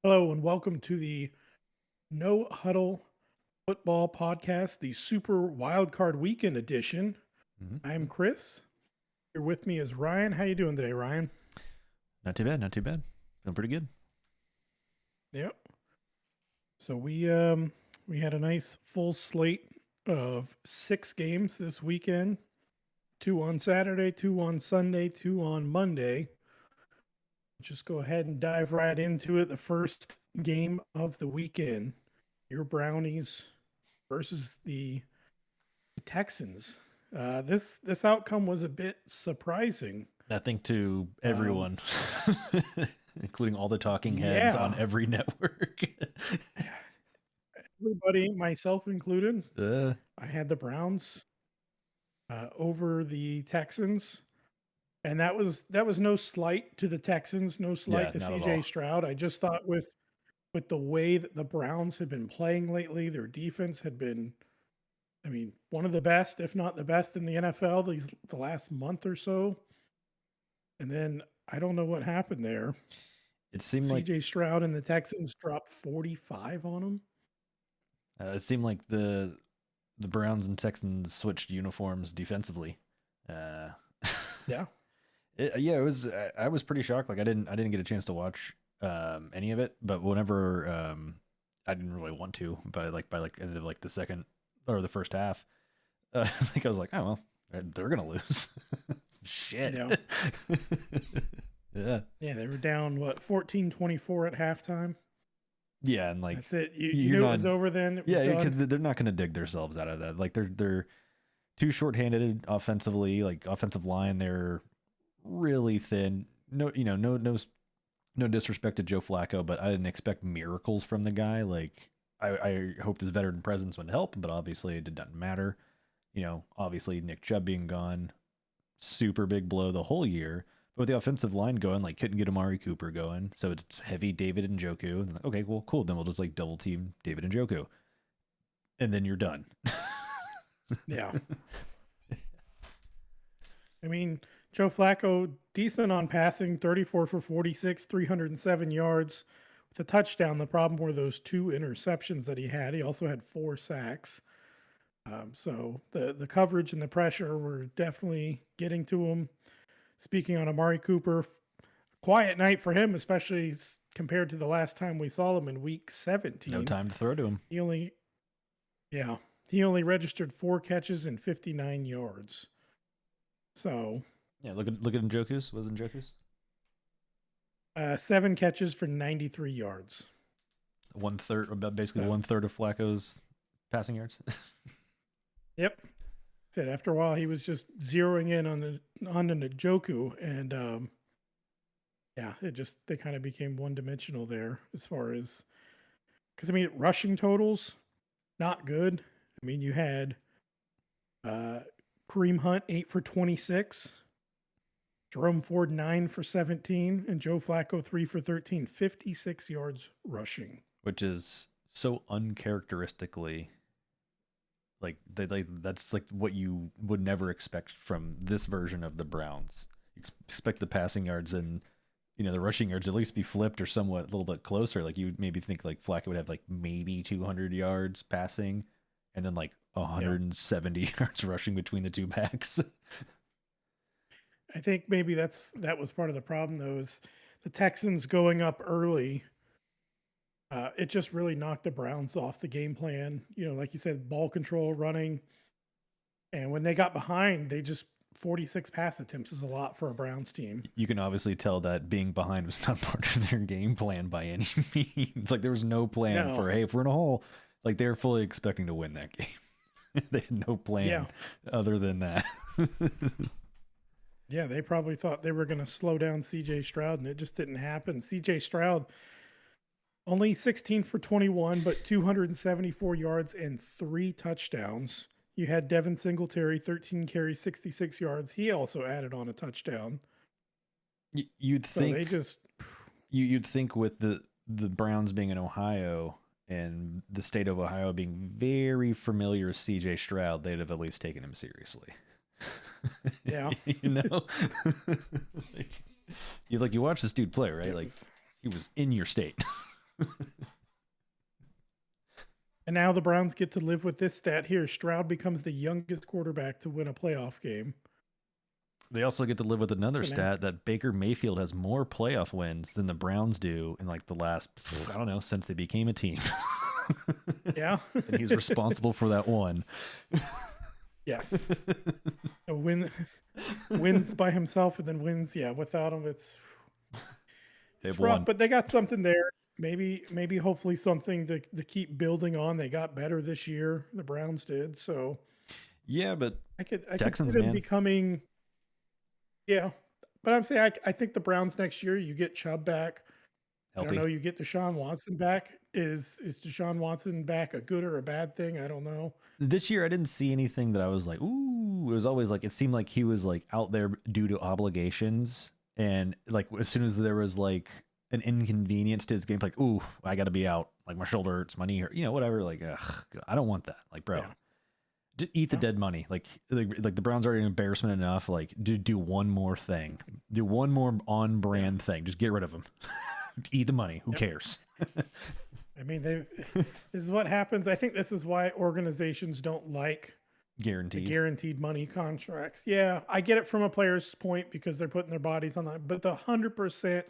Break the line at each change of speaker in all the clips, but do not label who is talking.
Hello and welcome to the No Huddle Football Podcast, the Super Wildcard Weekend edition. I'm
Mhm.
Chris. Here with me is Ryan. How you doing today, Ryan?
Not too bad, not too bad. Feeling pretty good.
Yep. So we had a nice full slate of 6 games this weekend. 2 on Saturday, 2 on Sunday, 2 on Monday. Just go ahead and dive right into it. The first game of the weekend, your Brownies versus the Texans. This outcome was a bit surprising.
I think to
Um,
everyone, including all the talking heads on
yeah,
every network.
everybody, myself included,
uh,
I had the Browns over the Texans, and that was no slight to the Texans, no slight
yeah,
to
not at
C.J.
all.
Stroud. I just thought with the way that the Browns had been playing lately, their defense had been, I mean, one of the best, if not the best, in the NFL the last month or so. And then I don't know what happened there.
It seemed like
CJ Stroud and the Texans dropped 45 on them.
the Browns and Texans switched uniforms defensively. Uh,
Yeah.
yeah, it was. I was pretty shocked. Like I didn't get a chance to watch any of it, but whenever I didn't really want to, by end of like the second or the first half, I was like, oh well, they're gonna lose. Shit.
Yeah.
Yeah.
Yeah. They were down, what, 14-24 at halftime.
Yeah, and like
That's it. You
you're
knew it
not.
was over then. It was
Yeah, because
done.
they're not gonna dig themselves out of that. Like they're too shorthanded offensively. Like offensive line, they're really thin. No, no disrespect to Joe Flacco, but I didn't expect miracles from the guy. Like I hoped his veteran presence would help, but obviously it didn't matter. Obviously Nick Chubb being gone, super big blow the whole year. But with the offensive line going, like couldn't get Amari Cooper going, so it's heavy David and Njoku. And like, okay, well, cool. Then we'll just like double team David and Njoku, and then you're done.
Yeah. I mean, Joe Flacco, decent on passing, 34 for 46, 307 yards with a touchdown. The problem were those 2 interceptions that he had. He also had 4 sacks. So the coverage and the pressure were definitely getting to him. Speaking on Amari Cooper, quiet night for him, especially compared to the last time we saw him in week
No
17.
time to throw to him.
He only, yeah, he only registered 4 catches and 59 yards. So,
Yeah, look at Njoku's. Was Njoku's
7 catches for 93 yards.
1/3, about basically
So,
1/3 of Flacco's passing yards.
yep. Said after a while he was just zeroing in on the Njoku, and yeah, it just they kind of became one dimensional there as far as because I mean rushing totals not good. I mean you had Uh, Kareem Hunt 8 for 26, Jerome Ford 9 for 17, and Joe Flacco 3 for 13, 56 yards rushing.
Which is so uncharacteristically that's like what you would never expect from this version of the Browns. You expect the passing yards and the rushing yards at least be flipped or somewhat a little bit closer. Like you would maybe think like Flacco would have like maybe 200 yards passing, and then like
Yeah,
170 yards rushing between the two backs.
I think maybe that was part of the problem though. Is the Texans going up early? It just really knocked the Browns off the game plan. Like you said, ball control, running, and when they got behind, they just 46 pass attempts is a lot for a Browns team.
You can obviously tell that being behind was not part of their game plan by any means. Like there was no plan
No,
for, hey, if we're in a hole, like they're fully expecting to win that game. They had no
yeah,
plan other than that.
yeah, they probably thought they were going to slow down C.J. Stroud, and it just didn't happen. C.J. Stroud only 16 for 21, but 274 yards and 3 touchdowns. You had Devin Singletary, 13 carries, 66 yards. He also added on a touchdown.
You'd
So they
think
just,
you'd think with the Browns being in Ohio and the state of Ohio being very familiar with CJ Stroud, they'd have at least taken him seriously.
yeah,
you know? like, you watch this dude play, right?
it
Like
was,
he was in your state.
And now the Browns get to live with this stat here. Stroud becomes the youngest quarterback to win a playoff game.
They also get to live with another
So now-
stat that Baker Mayfield has more playoff wins than the Browns do in like the last, I don't know, since they became a team.
Yeah.
And he's responsible for that one.
Yes. A wins by himself and then wins, without him. It's
They've
rough,
won.
but they got something there. Maybe hopefully something to keep building on. They got better this year. The Browns did. So
Yeah, but
I could
Texans,
see them
man.
becoming. Yeah, but I'm saying I think the Browns next year, you get Chubb back.
Healthy.
I don't know. You get Deshaun Watson back. Is Deshaun Watson back a good or a bad thing? I don't know.
This year, I didn't see anything that I was like, ooh. It was always like, it seemed like he was like out there due to obligations. And like, as soon as there was like an inconvenience to his game, like, ooh, I got to be out. Like, my shoulder hurts, my knee hurts, whatever. Like, ugh, I don't want that. Like, bro, eat the dead money. Like the Browns are an embarrassment enough. Like, do one more thing. Do one more on brand thing. Just get rid of him. Eat the money. Who cares?
I mean, this is what happens. I think this is why organizations don't like guaranteed money contracts. Yeah, I get it from a player's point because they're putting their bodies on that, but the 100%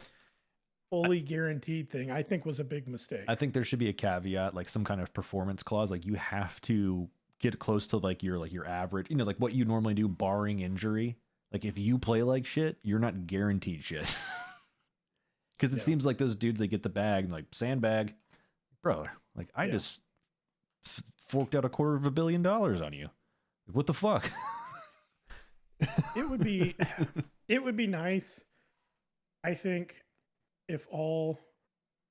fully guaranteed thing, I think, was a big mistake.
I think there should be a caveat, like some kind of performance clause. Like, you have to get close to like your average, like what you normally do, barring injury. Like, if you play like shit, you're not guaranteed shit. Because it seems like those dudes, they get the bag and like, sandbag, bro. Like, I just forked out $250 million on you. Like, what the fuck?
It would be nice, I think, if all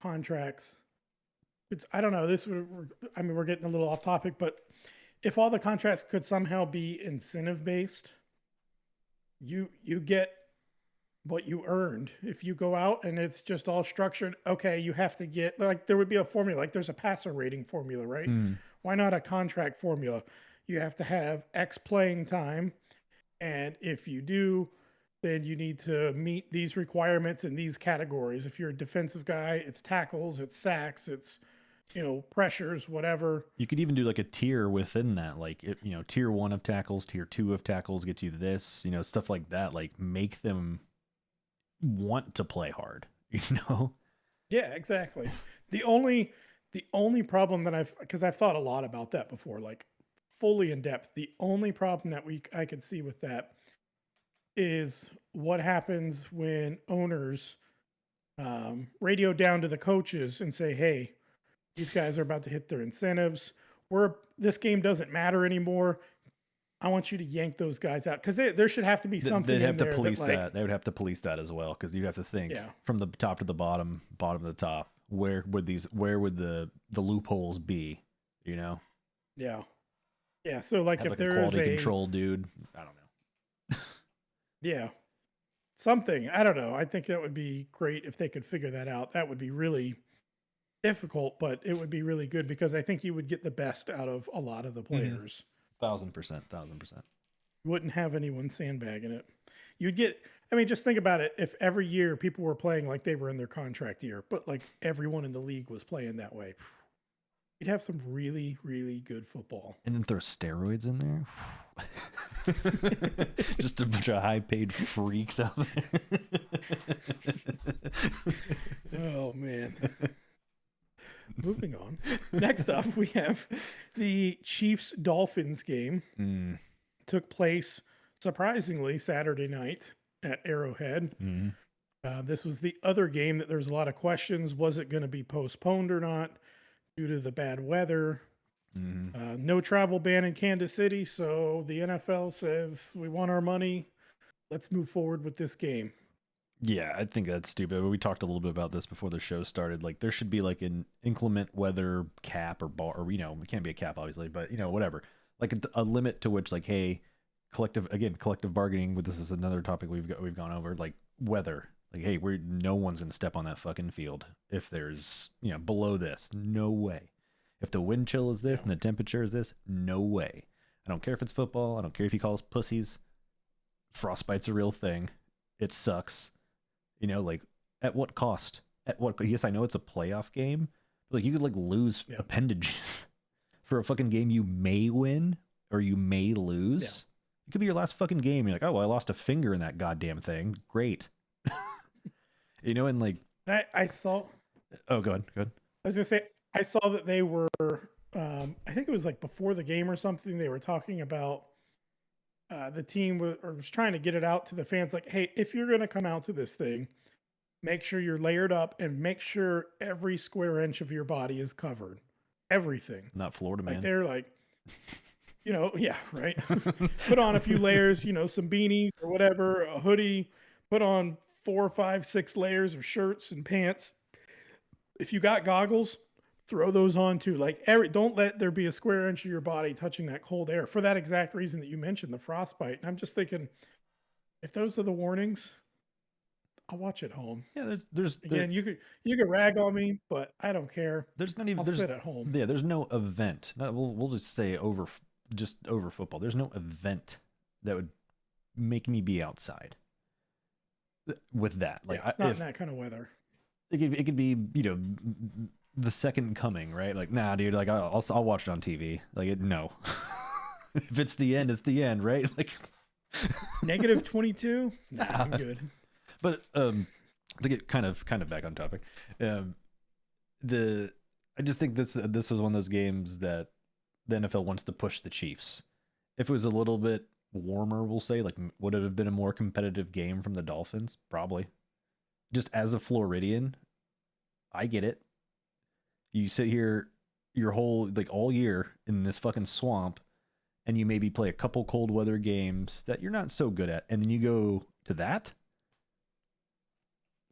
contracts. I don't know. We're getting a little off topic, but if all the contracts could somehow be incentive based, you get what you earned. If you go out and it's just all structured, okay, you have to get, like, there would be a formula, like there's a passer rating formula, right? Why not a contract formula? You have to have X playing time, and if you do, then you need to meet these requirements in these categories. If you're a defensive guy, it's tackles, it's sacks, it's pressures, whatever.
You could even do like a tier within that, like tier 1 of tackles, tier 2 of tackles gets you this, stuff like that. Like, make them want to play hard,
Yeah, exactly. The only problem that because I've thought a lot about that before, like fully in depth. The only problem that I could see with that is what happens when owners radio down to the coaches and say, "Hey, these guys are about to hit their incentives. This game doesn't matter anymore. I want you to yank those guys out," because there should have to be something.
They'd have to police that. They would have to police that as well, because you'd have to think from the top to the bottom to the top. Where would the loopholes be?
Yeah. Yeah. So like, if there's
a quality control dude, I don't know.
Yeah. Something. I don't know. I think that would be great if they could figure that out. That would be really difficult, but it would be really good, because I think you would get the best out of a lot of the players.
1000%.
You wouldn't have anyone sandbagging it. You'd get, just think about it. If every year people were playing like they were in their contract year, but like everyone in the league was playing that way, you'd have some really, really good football.
And then throw steroids in there. Just a bunch of high-paid freaks out there.
Oh, man. Moving on. Next up, we have the Chiefs-Dolphins game. Took place, surprisingly, Saturday night at Arrowhead. This was the other game that there's a lot of questions. Was it going to be postponed or not due to the bad weather? No travel ban in Kansas City, so the NFL says, we want our money. Let's move forward with this game.
Yeah, I think that's stupid. We talked a little bit about this before the show started. Like, there should be like an inclement weather cap or bar, or it can't be a cap, obviously, but whatever. Like a limit to which, like, hey, collective bargaining. This is another topic we've gone over. Like, weather. Like, hey, no one's gonna step on that fucking field if there's below this. No way. If the wind chill is this and the temperature is this, no way. I don't care if it's football. I don't care if you call us pussies. Frostbite's a real thing. It sucks. Like, at what cost? What? Yes, I know it's a playoff game. But like you could like lose
Yeah.
appendages for a fucking game you may win or you may
Yeah.
lose. It could be your last fucking game. You're like, oh, well, I lost a finger in that goddamn thing. Great. And like,
I saw.
oh, go ahead, go ahead.
I was gonna say I saw that they were. I think it was like before the game or something. They were talking about the team was trying to get it out to the fans, like, hey, if you're gonna come out to this thing, make sure you're layered up and make sure every square inch of your body is covered. Everything.
Not Florida
Like
man.
they're like, yeah, right. Put on a few layers, some beanies or whatever, a hoodie, put on 4, 5, 6 layers of shirts and pants. If you got goggles, throw those on too. Like don't let there be a square inch of your body touching that cold air for that exact reason that you mentioned, the frostbite. And I'm just thinking, if those are the warnings, I'll watch at home.
Yeah,
Again, you could rag on me, but I don't care.
there's not even
I'll sit at home.
yeah, there's no event. We'll just say over football. There's no event that would make me be outside with that. Like
Yeah, not in that kind of weather.
it could be the second coming, right? Like, nah, dude. Like I'll watch it on TV. Like no, if it's the end, it's the end, right? Like
-22. Nah, I'm good.
But to get kind of back on topic, I just think this was one of those games that the NFL wants to push the Chiefs. If it was a little bit warmer, we'll say, like, would it have been a more competitive game from the Dolphins? Probably. Just as a Floridian, I get it. You sit here your whole like all year in this fucking swamp, and you maybe play a couple cold weather games that you're not so good at, and then you go to that.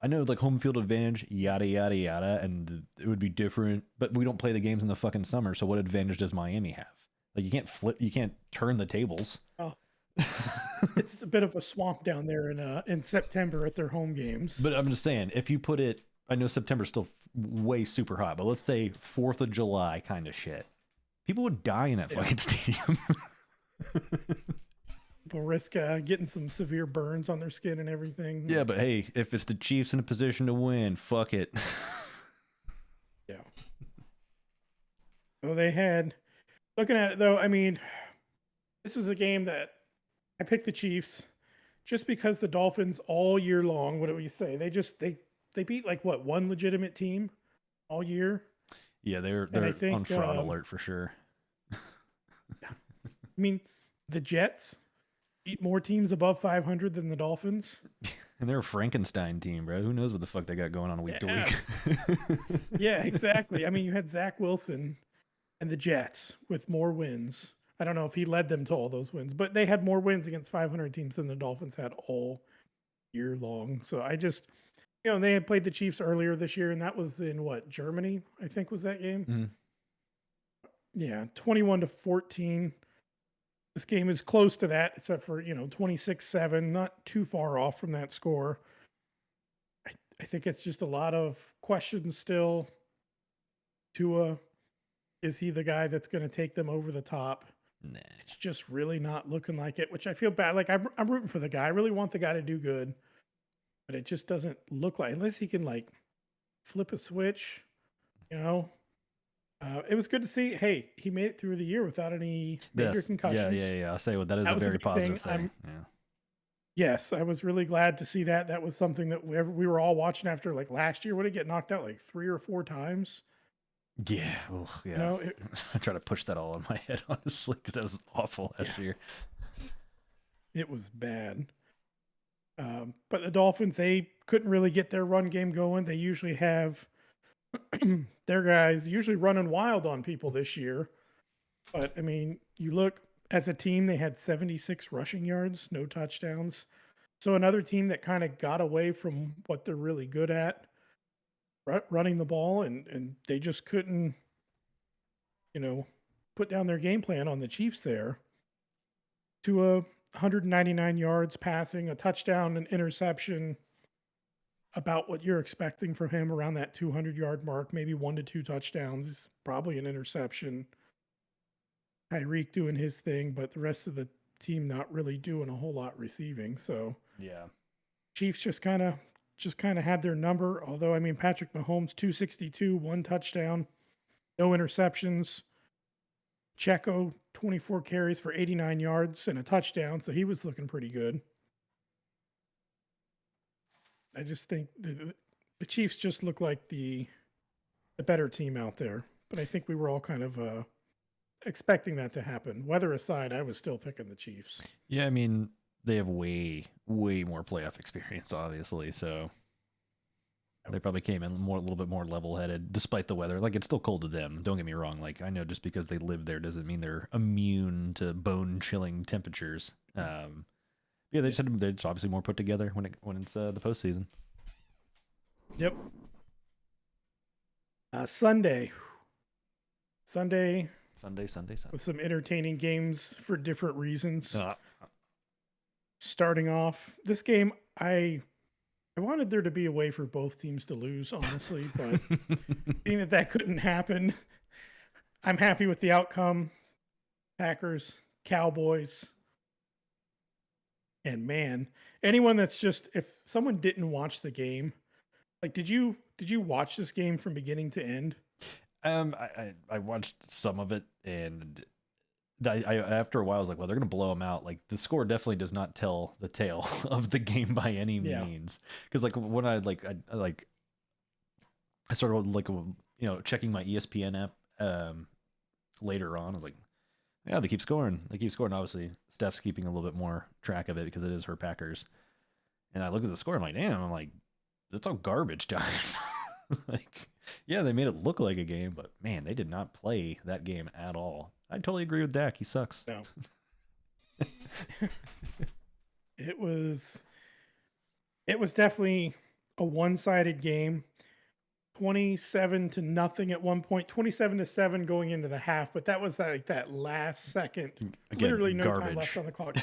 I know like home field advantage, yada yada yada, and it would be different, but we don't play the games in the fucking summer, so what advantage does Miami have? Like you can't turn the tables.
Oh, it's a bit of a swamp down there in September at their home games.
But I'm just saying, if you put it, I know September's still way super hot, but let's say 4th of July kind of shit. People would die in that fucking stadium.
People risk getting some severe burns on their skin and everything.
Yeah, but hey, if it's the Chiefs in a position to win, fuck it.
Yeah. So they had, looking at it though, I mean, this was a game that I picked the Chiefs just because the Dolphins all year long, what do we say? They beat like what, one legitimate team all year?
Yeah, they're
think,
on fraud alert for sure.
I mean, the Jets beat more teams above 500 than the Dolphins.
And they're a Frankenstein team, bro. Who knows what the fuck they got going on week to week?
Yeah, exactly. I mean, you had Zach Wilson and the Jets with more wins. I don't know if he led them to all those wins, but they had more wins against 500 teams than the Dolphins had all year long. So I just, they had played the Chiefs earlier this year, and that was in what, Germany, I think was that game.
Mm-hmm.
Yeah, 21-14. This game is close to that, except for 26-7, not too far off from that score. I think it's just a lot of questions still. Tua, is he the guy that's going to take them over the top?
Nah.
It's just really not looking like it, which I feel bad. Like I'm rooting for the guy. I really want the guy to do good, but it just doesn't look like, unless he can like flip a switch, It was good to see. Hey, he made it through the year without any major concussions.
Yeah. I'll say that is a very positive thing. Yeah.
Yes, I was really glad to see that. That was something that we were all watching after like last year. Would it get knocked out like 3 or 4 times?
Yeah. Oh, yeah. I try to push that all in my head, honestly, because that was awful last year.
It was bad. But the Dolphins, they couldn't really get their run game going. They usually have their guys usually running wild on people this year. But I mean, you look as a team, they had 76 rushing yards, no touchdowns. So another team that kind of got away from what they're really good at, running the ball, and they just couldn't, put down their game plan on the Chiefs there. To 199 yards passing, a touchdown, an interception, about what you're expecting from him, around that 200-yard mark, maybe 1 to 2 touchdowns, probably an interception. Tyreek doing his thing, but the rest of the team not really doing a whole lot receiving. So
yeah,
Chiefs just kind of just kind of had their number. Although, I mean, Patrick Mahomes, 262, 1 touchdown, no interceptions. Checo, 24 carries for 89 yards and a touchdown. So he was looking pretty good. I just think the Chiefs just look like the better team out there. But I think we were all kind of expecting that to happen. Weather aside, I was still picking the Chiefs.
Yeah, I mean, they have way more playoff experience, obviously. So they probably came in a little bit more level-headed, despite the weather. Like, it's still cold to them. Don't get me wrong. Like, I know just because they live there doesn't mean they're immune to bone-chilling temperatures. Yeah, they're just obviously more put together when it's the postseason.
Yep. Sunday with some entertaining games for different reasons. Starting off this game, I wanted there to be a way for both teams to lose, honestly, but being that couldn't happen, I'm happy with the outcome. Packers, Cowboys, and man, anyone that's just, if someone didn't watch the game, like, did you watch this game from beginning to end?
I watched some of it, and I after a while I was like, well, they're gonna blow them out. Like, the score definitely does not tell the tale of the game by any means. Because like when I started like checking my ESPN app later on, I was like, yeah, they keep scoring. Obviously, Steph's keeping a little bit more track of it because it is her Packers. And I look at the score, I'm like, damn, that's all garbage time. Like, yeah, they made it look like a game, but man, they did not play that game at all. I totally agree with Dak. He sucks.
No. It was definitely a one-sided game. 27-0 at one point, 27-7 going into the half, but that was like that last second.
Again,
literally no
garbage.
time left on the clock.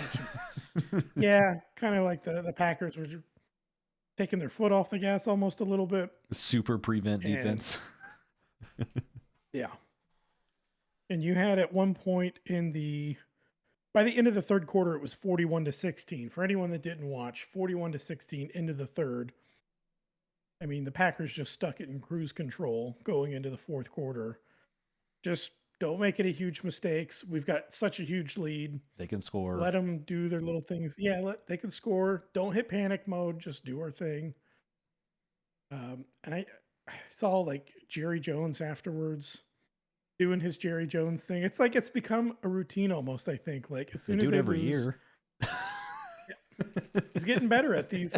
Yeah, kind of like the Packers were taking their foot off the gas almost a little bit.
Super prevent defense.
Yeah. And you had at one point by the end of the third quarter, it was 41-16. For anyone that didn't watch, 41-16 into the third. I mean, the Packers just stuck it in cruise control going into the fourth quarter. Just don't make any huge mistakes. We've got such a huge lead.
They can score.
Let them do their little things. Yeah, they can score. Don't hit panic mode. Just do our thing. And I saw like Jerry Jones afterwards doing his Jerry Jones thing. It's like it's become a routine almost, I think. Like, as soon
they
as
do it
they
every
lose,
year.
he's getting better at these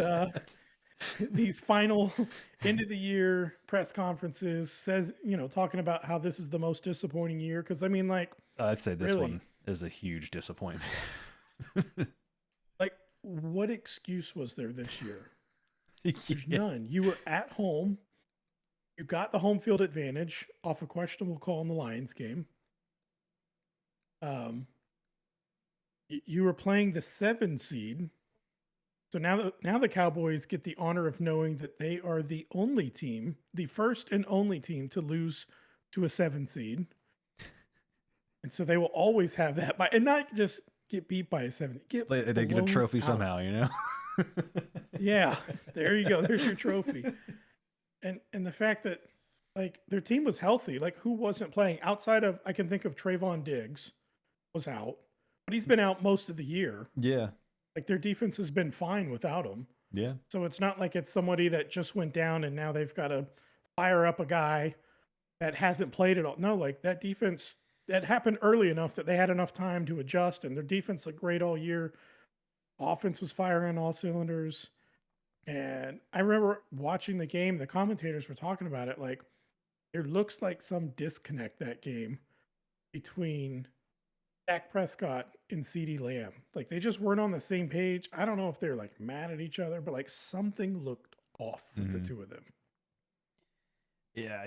final end of the year press conferences, says, talking about how this is the most disappointing year. Cause I mean, like,
I'd say this one is a huge disappointment.
Like, what excuse was there this year? There's none. You were at home. You got the home field advantage off a questionable call in the Lions game. You were playing the 7 seed. So now the Cowboys get the honor of knowing that they are the only team, the first and only team to lose to a 7 seed. And so they will always have that and not just get beat by a 7.
They get a trophy somehow,
Yeah, there you go. There's your trophy. And the fact that, like, their team was healthy. Like, who wasn't playing outside of, I can think of Trayvon Diggs was out, but he's been out most of the year.
Yeah.
Like, their defense has been fine without him.
Yeah.
So it's not like it's somebody that just went down and now they've got to fire up a guy that hasn't played at all. No, like, that defense, that happened early enough that they had enough time to adjust, and their defense looked great all year. Offense was firing on all cylinders. And I remember watching the game, the commentators were talking about it. Like, there looks like some disconnect that game between Dak Prescott and CeeDee Lamb. Like, they just weren't on the same page. I don't know if they're like mad at each other, but like something looked off with the two of them.
Yeah,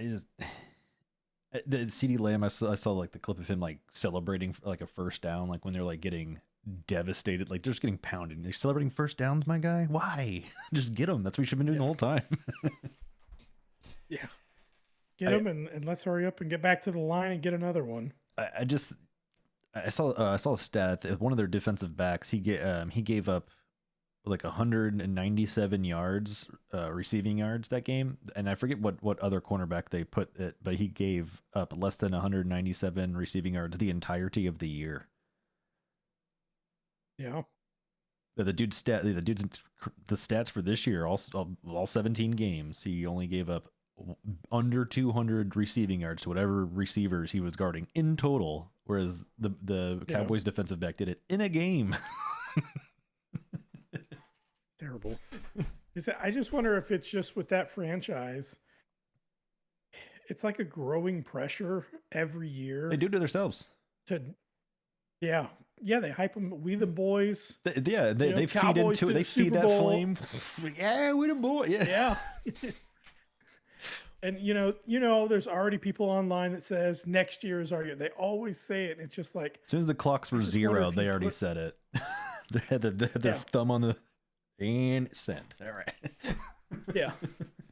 the CeeDee Lamb, I saw like the clip of him like celebrating like a first down, like when they're like getting devastated, like they're just getting pounded. They're celebrating first downs, my guy. Why? Just get them. That's what you should have been doing the whole time.
Yeah, get them and let's hurry up and get back to the line and get another one.
I saw a stat that one of their defensive backs he gave up like 197 yards, receiving yards that game, and I forget what other cornerback they put it, but he gave up less than 197 receiving yards the entirety of the year.
Yeah.
The dude's the stats for this year, all 17 games, he only gave up under 200 receiving yards to whatever receivers he was guarding in total, whereas the Cowboys defensive back did it in a game.
Terrible. I just wonder if it's just with that franchise, it's like a growing pressure every year.
They do it to themselves.
Yeah, they hype them. We the boys.
They feed into it. They feed that flame. Yeah, we the boys. Yeah.
And there's already people online that says next year is our year. They always say it. And it's just like,
as soon as the clocks were 0, they already said it. They had their thumb on the and sent. All right.
Yeah.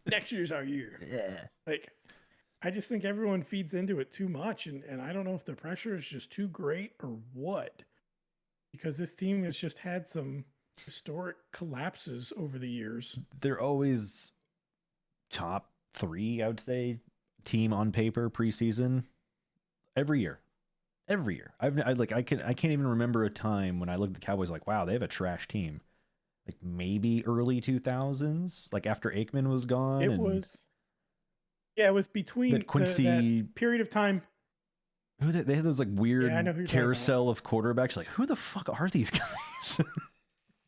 Next year's our year.
Yeah.
Like, I just think everyone feeds into it too much. And I don't know if the pressure is just too great or what. Because this team has just had some historic collapses over the years.
They're always top 3, I would say, team on paper preseason every year. I can't even remember a time when I looked at the Cowboys like, wow, they have a trash team. Like maybe early 2000s, like after Aikman was gone.
It was between that period of time.
They had those like weird carousel of quarterbacks. Like, who the fuck are these guys?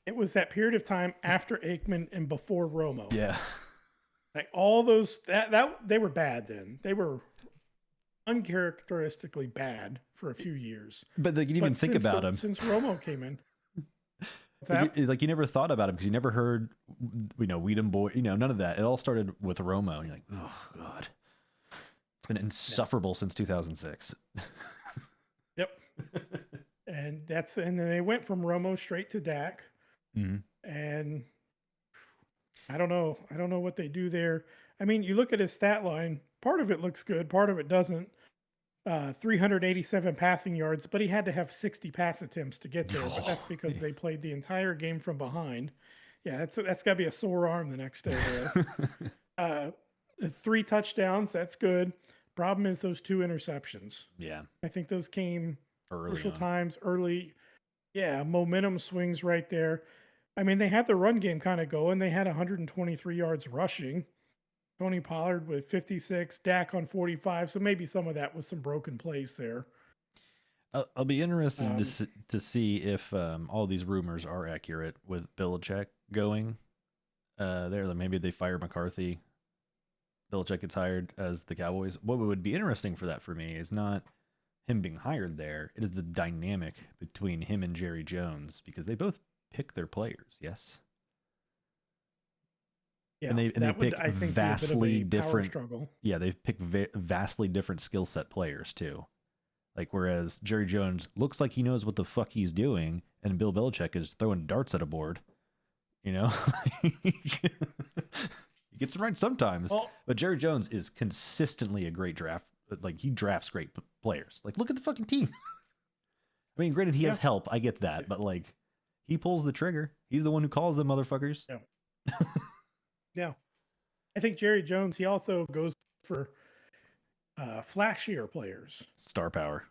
It was that period of time after Aikman and before Romo.
Yeah.
Like all those that they were bad then. They were uncharacteristically bad for a few years.
But you even think about them
since Romo came in.
Like you never thought about him because you never heard, Weedham boy, none of that. It all started with Romo, and you're like, oh god, it's been insufferable since 2006.
Yep. And then they went from Romo straight to Dak, and I don't know what they do there. I mean, you look at his stat line. Part of it looks good, part of it doesn't. 387 passing yards, but he had to have 60 pass attempts to get there. But that's because they played the entire game from behind. Yeah, that's got to be a sore arm the next day there. 3 touchdowns, that's good. Problem is those 2 interceptions.
Yeah.
I think those came crucial
on.
times early. Yeah, momentum swings right there. I mean, they had the run game kind of going. They had 123 yards rushing. Tony Pollard with 56, Dak on 45. So maybe some of that was some broken plays there.
I'll be interested to see if all these rumors are accurate with Belichick going there. Maybe they fire McCarthy. Belichick gets hired as the Cowboys. What would be interesting for that for me is not him being hired there. It is the dynamic between him and Jerry Jones, because they both pick their players. Yes.
Yeah,
and they pick vastly different.
Struggle.
Yeah, they pick vastly different skill set players too. Like, whereas Jerry Jones looks like he knows what the fuck he's doing, and Bill Belichick is throwing darts at a board. He gets it right sometimes, but Jerry Jones is consistently a great draft. Like, he drafts great players. Like, look at the fucking team. I mean, granted, he has help. I get that, but like, he pulls the trigger. He's the one who calls them motherfuckers.
Yeah. Yeah. I think Jerry Jones, he also goes for flashier players.
Star power.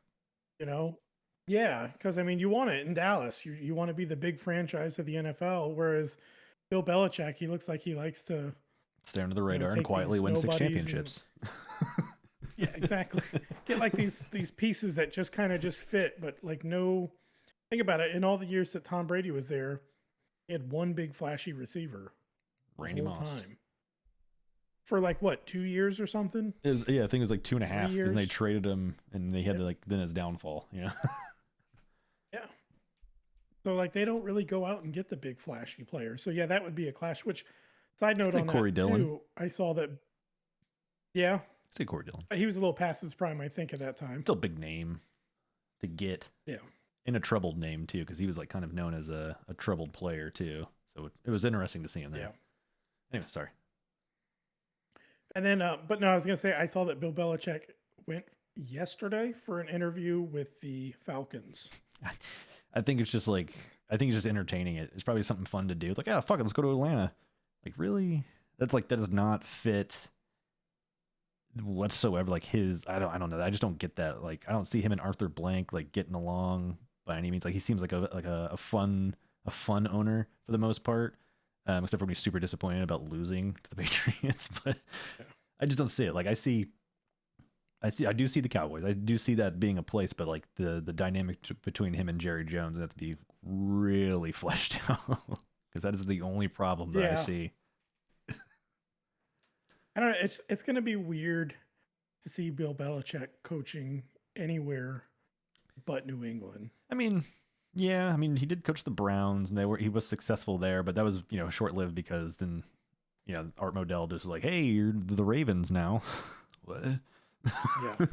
Yeah, because I mean, you want it in Dallas. You want to be the big franchise of the NFL, whereas Bill Belichick, he looks like he likes to
stay under the radar and quietly win 6 championships.
Yeah, exactly. Get like these pieces that just kind of just fit, but like no. Think about it. In all the years that Tom Brady was there, he had one big flashy receiver.
Randy Moss.
Time. For like what, 2 years or something?
I think it was like 2.5 because they traded him and they had then his downfall. Yeah.
Yeah. So like they don't really go out and get the big flashy player. So yeah, that would be a clash. Which side note on
Corey
that
Dillon.
too, I saw that. Yeah.
Say Corey Dillon.
He was a little past his prime, I think, at that time.
Still a big name to get.
Yeah.
And a troubled name too, because he was like kind of known as a troubled player too. So it was interesting to see him there.
Yeah.
Anyway, sorry.
And then, but no, I was going to say, I saw that Bill Belichick went yesterday for an interview with the Falcons.
I think it's just like, I think he's just entertaining it. It's probably something fun to do. Like, yeah, fuck it, let's go to Atlanta. Like, really? That does not fit whatsoever. Like I don't know. I just don't get that. Like, I don't see him and Arthur Blank like getting along by any means. Like, he seems like a fun owner for the most part. Except for being super disappointed about losing to the Patriots, but
Yeah.
I just don't see it. Like, I do see the Cowboys. I do see that being a place, but like the dynamic between him and Jerry Jones has to be really fleshed out because that is the only problem that I
Yeah.
see.
I don't know. It's going to be weird to see Bill Belichick coaching anywhere but New England.
I mean, yeah, I mean he did coach the Browns and he was successful there, but that was short lived because then Art Modell just was like, hey, you're the Ravens now. What?
Yeah.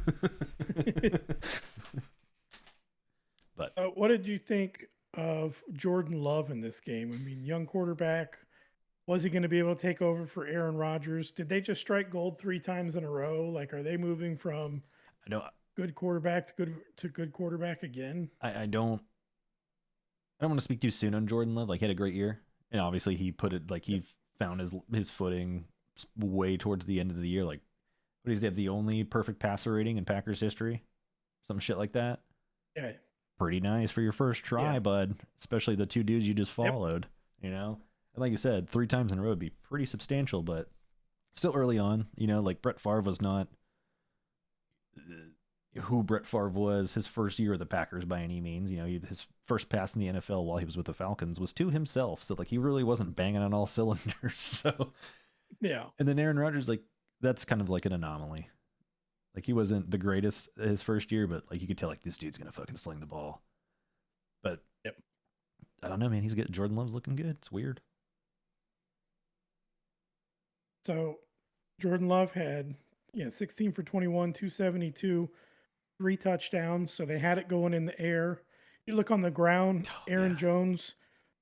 But
What did you think of Jordan Love in this game? I mean, young quarterback. Was he going to be able to take over for Aaron Rodgers? Did they just strike gold 3 times in a row? Like, are they moving from
I don't
good quarterback to good quarterback again?
I don't want to speak too soon on Jordan Love. Like, he had a great year, and obviously he put it like he found his footing way towards the end of the year. Like, what does he have? The only perfect passer rating in Packers history, some shit like that.
Yeah.
Pretty nice for your first try,
Yeah.
bud. Especially the 2 dudes you just
Yep.
followed. And like you said, 3 times in a row would be pretty substantial, but still early on. Like Brett Favre was not who Brett Favre was his first year of the Packers by any means. His first pass in the NFL while he was with the Falcons was to himself. So like he really wasn't banging on all cylinders. So
Yeah.
and then Aaron Rodgers, like that's kind of like an anomaly. Like he wasn't the greatest his first year, but like you could tell like this dude's gonna fucking sling the ball. But
Yep.
I don't know, man. He's getting Jordan Love's looking good. It's weird.
So Jordan Love had 16 for 21, 272, 3 touchdowns. So they had it going in the air. You look on the ground,
Oh,
Aaron
yeah.
Jones,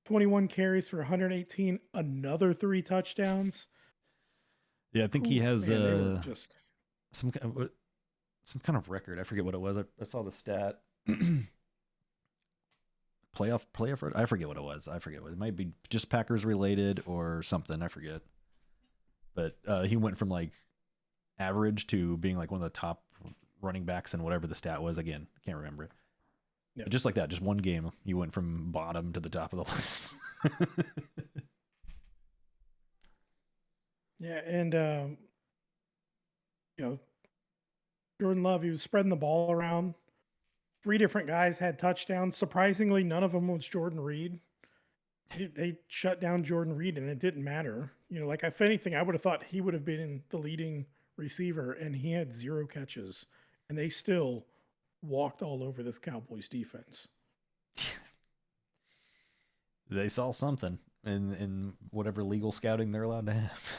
21 carries for 118, another 3 touchdowns.
Yeah, I think he has
Man, they were just
some kind of record. I forget what it was. I saw the stat. playoff. I forget what it was. It might be just Packers related or something. I forget. But he went from like average to being like one of the top running backs and whatever the stat was. Again, can't remember it.
Yeah.
Just like that, just one game, you went from bottom to the top of the list.
Yeah, and Jordan Love, he was spreading the ball around. 3 different guys had touchdowns. Surprisingly, none of them was Jordan Reed. They shut down Jordan Reed, and it didn't matter. Like if anything, I would have thought he would have been the leading receiver, and he had 0 catches, and they still walked all over this Cowboys defense.
They saw something in whatever legal scouting they're allowed to have.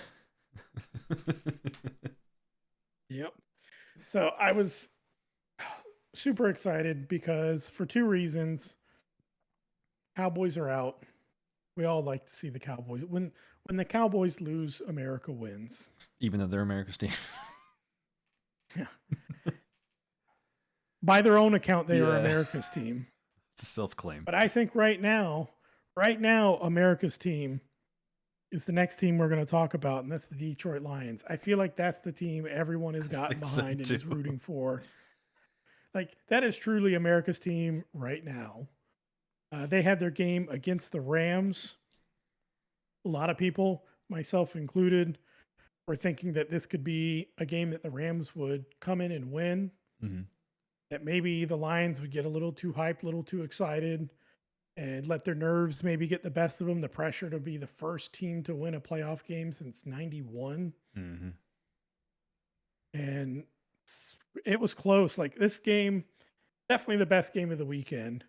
Yep. So I was super excited because for 2 reasons. Cowboys are out. We all like to see the Cowboys. When the Cowboys lose, America wins.
Even though they're America's team.
Yeah. By their own account, they are
Yeah.
America's team.
It's a self-claim.
But I think right now, America's team is the next team we're going to talk about, and that's the Detroit Lions. I feel like that's the team everyone has gotten
think so,
behind and is
too.
rooting for. Like, that is truly America's team right now. They had their game against the Rams. A lot of people, myself included, were thinking that this could be a game that the Rams would come in and win.
Mm-hmm.
That maybe the Lions would get a little too hyped, a little too excited, and let their nerves maybe get the best of them. The pressure to be the first team to win a playoff game since '91.
Mm-hmm.
And it was close. Like this game, definitely the best game of the weekend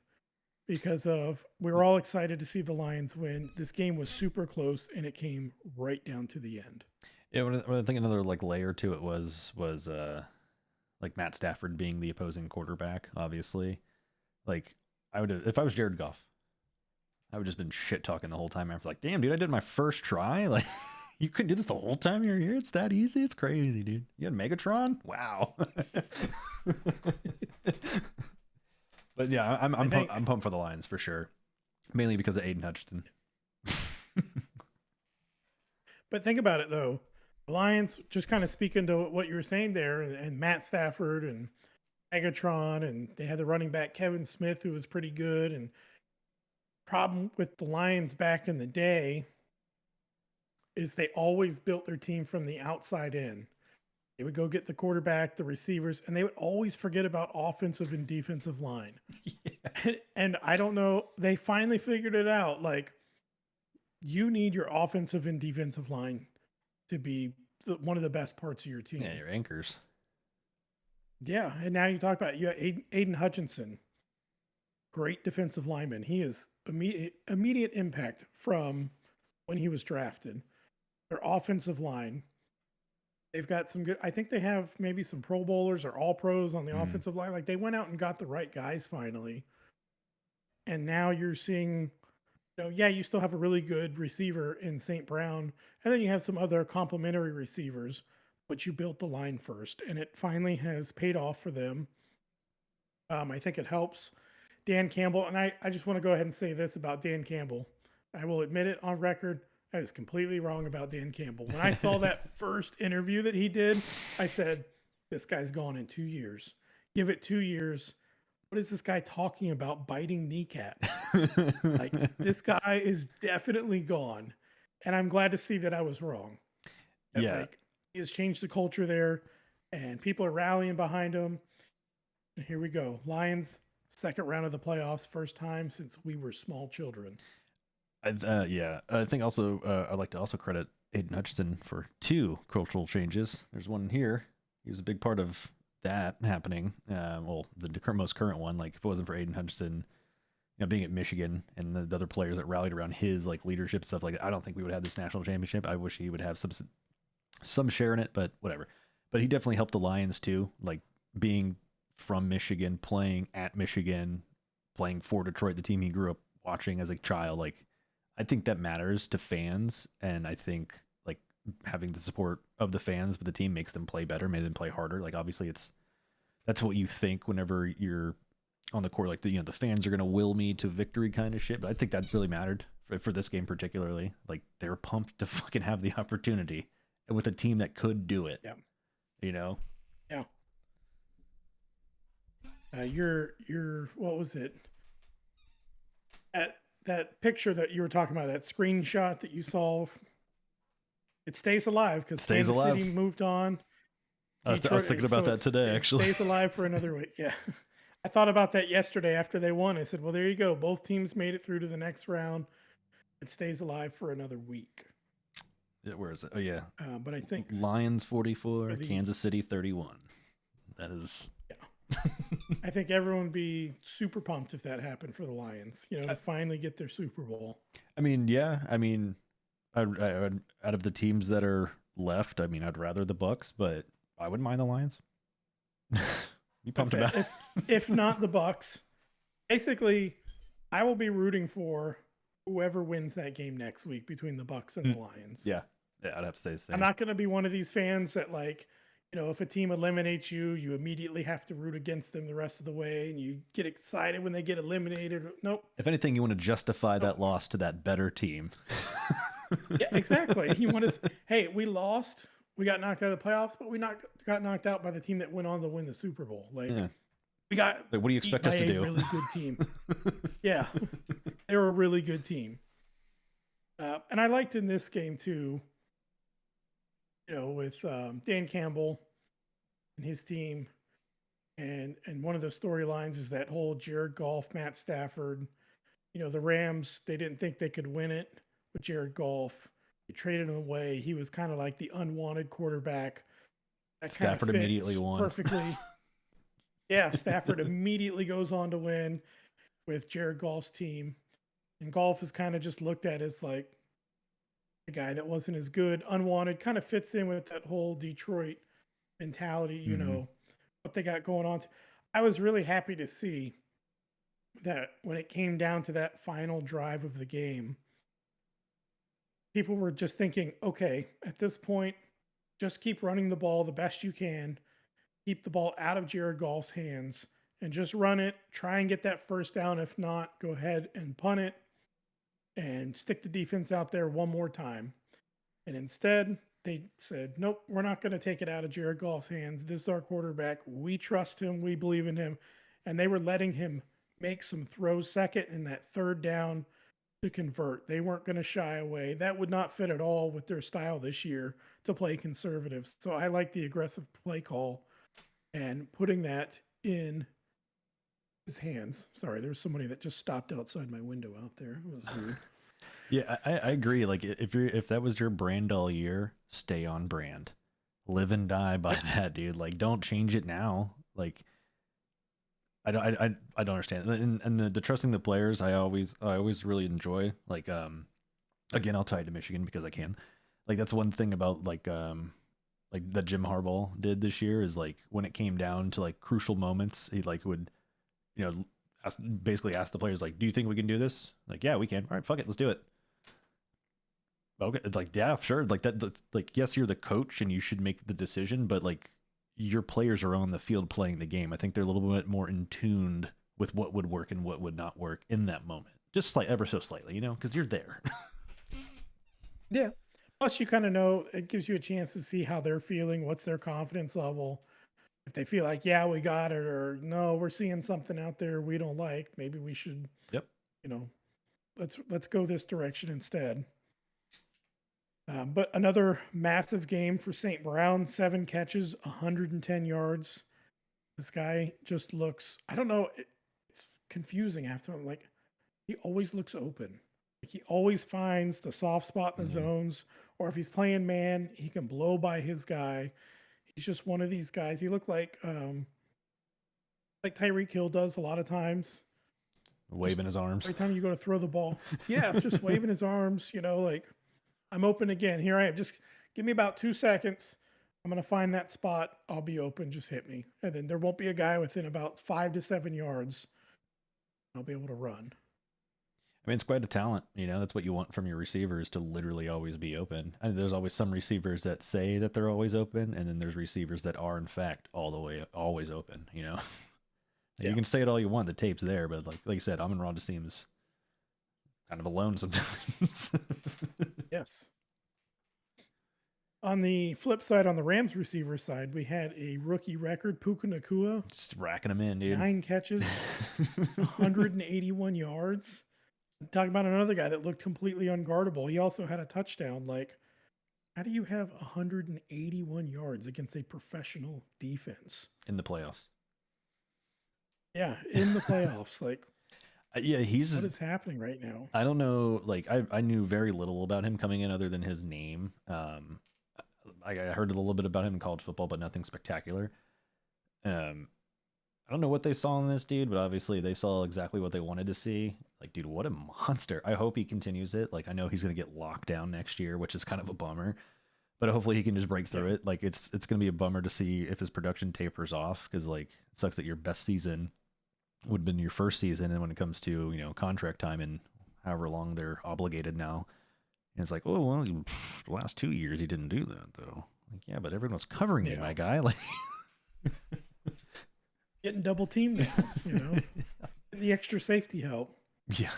because we were all excited to see the Lions win. This game was super close and it came right down to the end.
Yeah, what I think another like layer to it was like Matt Stafford being the opposing quarterback, obviously. Like I would have, if I was Jared Goff, I would just been shit talking the whole time. I'm like, damn, dude, I did my first try. Like you couldn't do this the whole time you're here. It's that easy. It's crazy, dude. You had Megatron? Wow. But yeah, I'm pumped for the Lions for sure. mainly because of Aiden Hutchinson.
But think about it though. The Lions, just kind of speaking to what you were saying there, and Matt Stafford and Megatron, and they had the running back Kevin Smith, who was pretty good. And problem with the Lions back in the day is they always built their team from the outside in. They would go get the quarterback, the receivers, and they would always forget about offensive and defensive line.
Yeah.
And I don't know, they finally figured it out. Like, you need your offensive and defensive line to be one of the best parts of your team.
Yeah, your anchors.
Yeah, and now you talk about Aiden Hutchinson, great defensive lineman. He is immediate impact from when he was drafted. Their offensive line, they've got some good. I think they have maybe some Pro Bowlers or All Pros on the offensive line. Like, they went out and got the right guys finally, and now you're seeing. Yeah, you still have a really good receiver in St. Brown, and then you have some other complementary receivers, but you built the line first, and it finally has paid off for them. I think it helps Dan Campbell, and I just want to go ahead and say this about Dan Campbell. I will admit it on record. I was completely wrong about Dan Campbell. When I saw that first interview that he did, I said, this guy's gone in 2 years. Give it 2 years. What is this guy talking about, biting kneecaps? Like, this guy is definitely gone. And I'm glad to see that I was wrong. That,
Yeah.
like, he has changed the culture there, and people are rallying behind him. And here we go. Lions, second round of the playoffs, first time since we were small children.
Yeah. I think also I'd like to also credit Aiden Hutchinson for 2 cultural changes. There's one here. He was a big part of that happening. Well, the most current one, like if it wasn't for Aiden Hutchinson, being at Michigan and the other players that rallied around his like leadership stuff, like I don't think we would have this national championship. I wish he would have some share in it, but whatever. But he definitely helped the Lions too, like being from Michigan, playing at Michigan, playing for Detroit, the team he grew up watching as a child. Like, I think that matters to fans, and I think like having the support of the fans but the team makes them play better, made them play harder. Like, obviously that's what you think whenever you're on the court. Like, the fans are gonna will me to victory kind of shit. But I think that really mattered for this game particularly. Like, they were pumped to fucking have the opportunity with a team that could do it.
Yeah. Yeah. Your what was it? That picture that you were talking about, that screenshot that you saw, it stays alive because Kansas City moved on.
I was thinking about that today, actually.
It stays alive for another week. Yeah. I thought about that yesterday after they won. I said, well, there you go. Both teams made it through to the next round. It stays alive for another week.
Yeah, where is it? Oh, yeah.
But I think
Lions 44, Kansas City 31. That is...
Yeah. I think everyone would be super pumped if that happened for the Lions, to finally get their Super Bowl.
I mean, yeah. I mean, I'd, out of the teams that are left, I mean, I'd rather the Bucks, but I wouldn't mind the Lions. Be pumped about it.
If not the Bucks, basically, I will be rooting for whoever wins that game next week between the Bucks and the Lions.
Yeah, I'd have to say the same.
I'm not going to be one of these fans that, like, if a team eliminates you, you immediately have to root against them the rest of the way, and you get excited when they get eliminated. Nope.
If anything, you want to justify that loss to that better team.
Yeah, exactly. You want to, hey, we lost. We got knocked out of the playoffs, but we got knocked out by the team that went on to win the Super Bowl. Like, we got.
Like, what do you expect us to do?
A really good team. Yeah, they were a really good team. And I liked in this game too. With Dan Campbell and his team, and one of the storylines is that whole Jared Goff, Matt Stafford. The Rams, they didn't think they could win it with Jared Goff. They traded him away. He was kind of like the unwanted quarterback.
Stafford immediately won
perfectly. Yeah, Stafford immediately goes on to win with Jared Goff's team, and Goff is kind of just looked at as like a guy that wasn't as good, unwanted. Kind of fits in with that whole Detroit mentality. What they got going on. I was really happy to see that when it came down to that final drive of the game, people were just thinking, okay, at this point, just keep running the ball the best you can. Keep the ball out of Jared Goff's hands and just run it. Try and get that first down. If not, go ahead and punt it. and stick the defense out there one more time. And instead, they said, nope, we're not going to take it out of Jared Goff's hands. This is our quarterback. We trust him. We believe in him. And they were letting him make some throws second and that third down to convert. They weren't going to shy away. That would not fit at all with their style this year to play conservative. So I like the aggressive play call and putting that in his hands. Sorry, there's somebody that just stopped outside my window out there. It was weird.
Yeah, I agree. Like if that was your brand all year, stay on brand. Live and die by that, dude. Like don't change it now. Like I don't understand. And the trusting the players, I always really enjoy. Like again, I'll tie it to Michigan because I can. Like that's one thing about like that Jim Harbaugh did this year is like when it came down to like crucial moments, he like would basically ask the players like, "Do you think we can do this?" Like, "Yeah, we can." All right, fuck it, let's do it. Okay, it's like, yeah, sure. Like that's like, yes, you're the coach and you should make the decision, but like your players are on the field playing the game. I think they're a little bit more in tuned with what would work and what would not work in that moment, just like ever so slightly, because you're there.
Yeah. Plus, you kind of know it gives you a chance to see how they're feeling, what's their confidence level. If they feel like, yeah, we got it, or no, we're seeing something out there we don't like, maybe we should,
Yep.
you know, let's go this direction instead. But another massive game for St. Brown, 7 catches, 110 yards. This guy just looks, I don't know, it's confusing after. Like, he always looks open. Like, he always finds the soft spot in the zones, or if he's playing man, he can blow by his guy. He's just one of these guys. He looked like Tyreek Hill does a lot of times.
Waving his arms.
Every time you go to throw the ball, yeah, just waving his arms, like, I'm open again. Here I am. Just give me about 2 seconds. I'm going to find that spot. I'll be open. Just hit me. And then there won't be a guy within about 5 to 7 yards. I'll be able to run.
I mean, it's quite a talent. That's what you want from your receivers to literally always be open. And there's always some receivers that say that they're always open, and then there's receivers that are in fact all the way always open. Yeah. You can say it all you want. The tape's there, but like you said, Amon-Ra just seems kind of alone sometimes.
Yes. On the flip side, on the Rams receiver side, we had a rookie record, Puka Nacua.
Just racking them in, dude.
9 catches, 181 yards. Talking about another guy that looked completely unguardable. He also had a touchdown. Like, how do you have 181 yards against a professional defense?
In the playoffs.
Yeah, in the playoffs. Like,
yeah,
what is happening right now?
I don't know. Like, I knew very little about him coming in other than his name. I heard a little bit about him in college football, but nothing spectacular. I don't know what they saw in this dude, but obviously they saw exactly what they wanted to see. Like, dude, what a monster. I hope he continues it. Like, I know he's going to get locked down next year, which is kind of a bummer. But hopefully he can just break through it. Like, it's going to be a bummer to see if his production tapers off because, like, it sucks that your best season would have been your first season. And when it comes to, contract time and however long they're obligated now, and it's like, oh, well, the last 2 years he didn't do that, though. Like, yeah, but everyone was covering you, my guy. Like,
getting double teamed now, the extra safety help.
Yeah.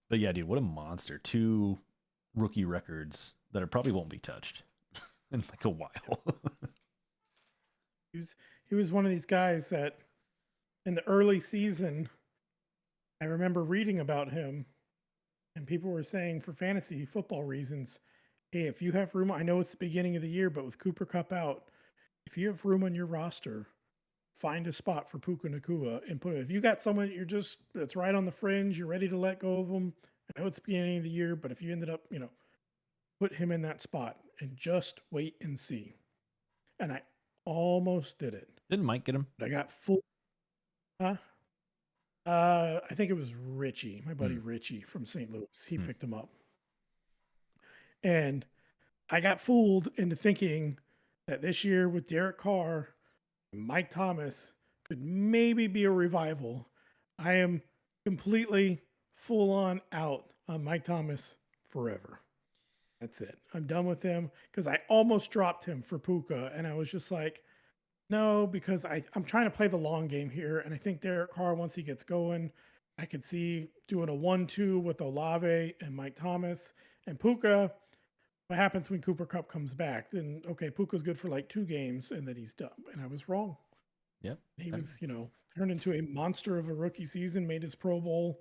But yeah, dude, what a monster. 2 rookie records that probably won't be touched in like a while.
He was one of these guys that in the early season, I remember reading about him, and people were saying for fantasy football reasons, hey, if you have room, I know it's the beginning of the year, but with Cooper Kupp out, if you have room on your roster, find a spot for Puka Nacua and put it. If you got someone that's right on the fringe, you're ready to let go of them. I know it's the beginning of the year, but if you ended up, put him in that spot and just wait and see. And I almost did it.
Didn't Mike get him?
But I got full. I think it was Richie, my buddy Richie from St. Louis. He picked him up. And I got fooled into thinking that this year with Derek Carr, Mike Thomas could maybe be a revival. I am completely full on out on Mike Thomas forever. That's it. I'm done with him because I almost dropped him for Puka, and I was just like, no, because I'm trying to play the long game here, and I think Derek Carr, once he gets going, I could see doing a 1-2 with Olave and Mike Thomas and Puka. What happens when Cooper Cup comes back? Then okay, Puka's good for like 2 games and then he's done. And I was wrong.
Yep.
He was, turned into a monster of a rookie season, made his Pro Bowl,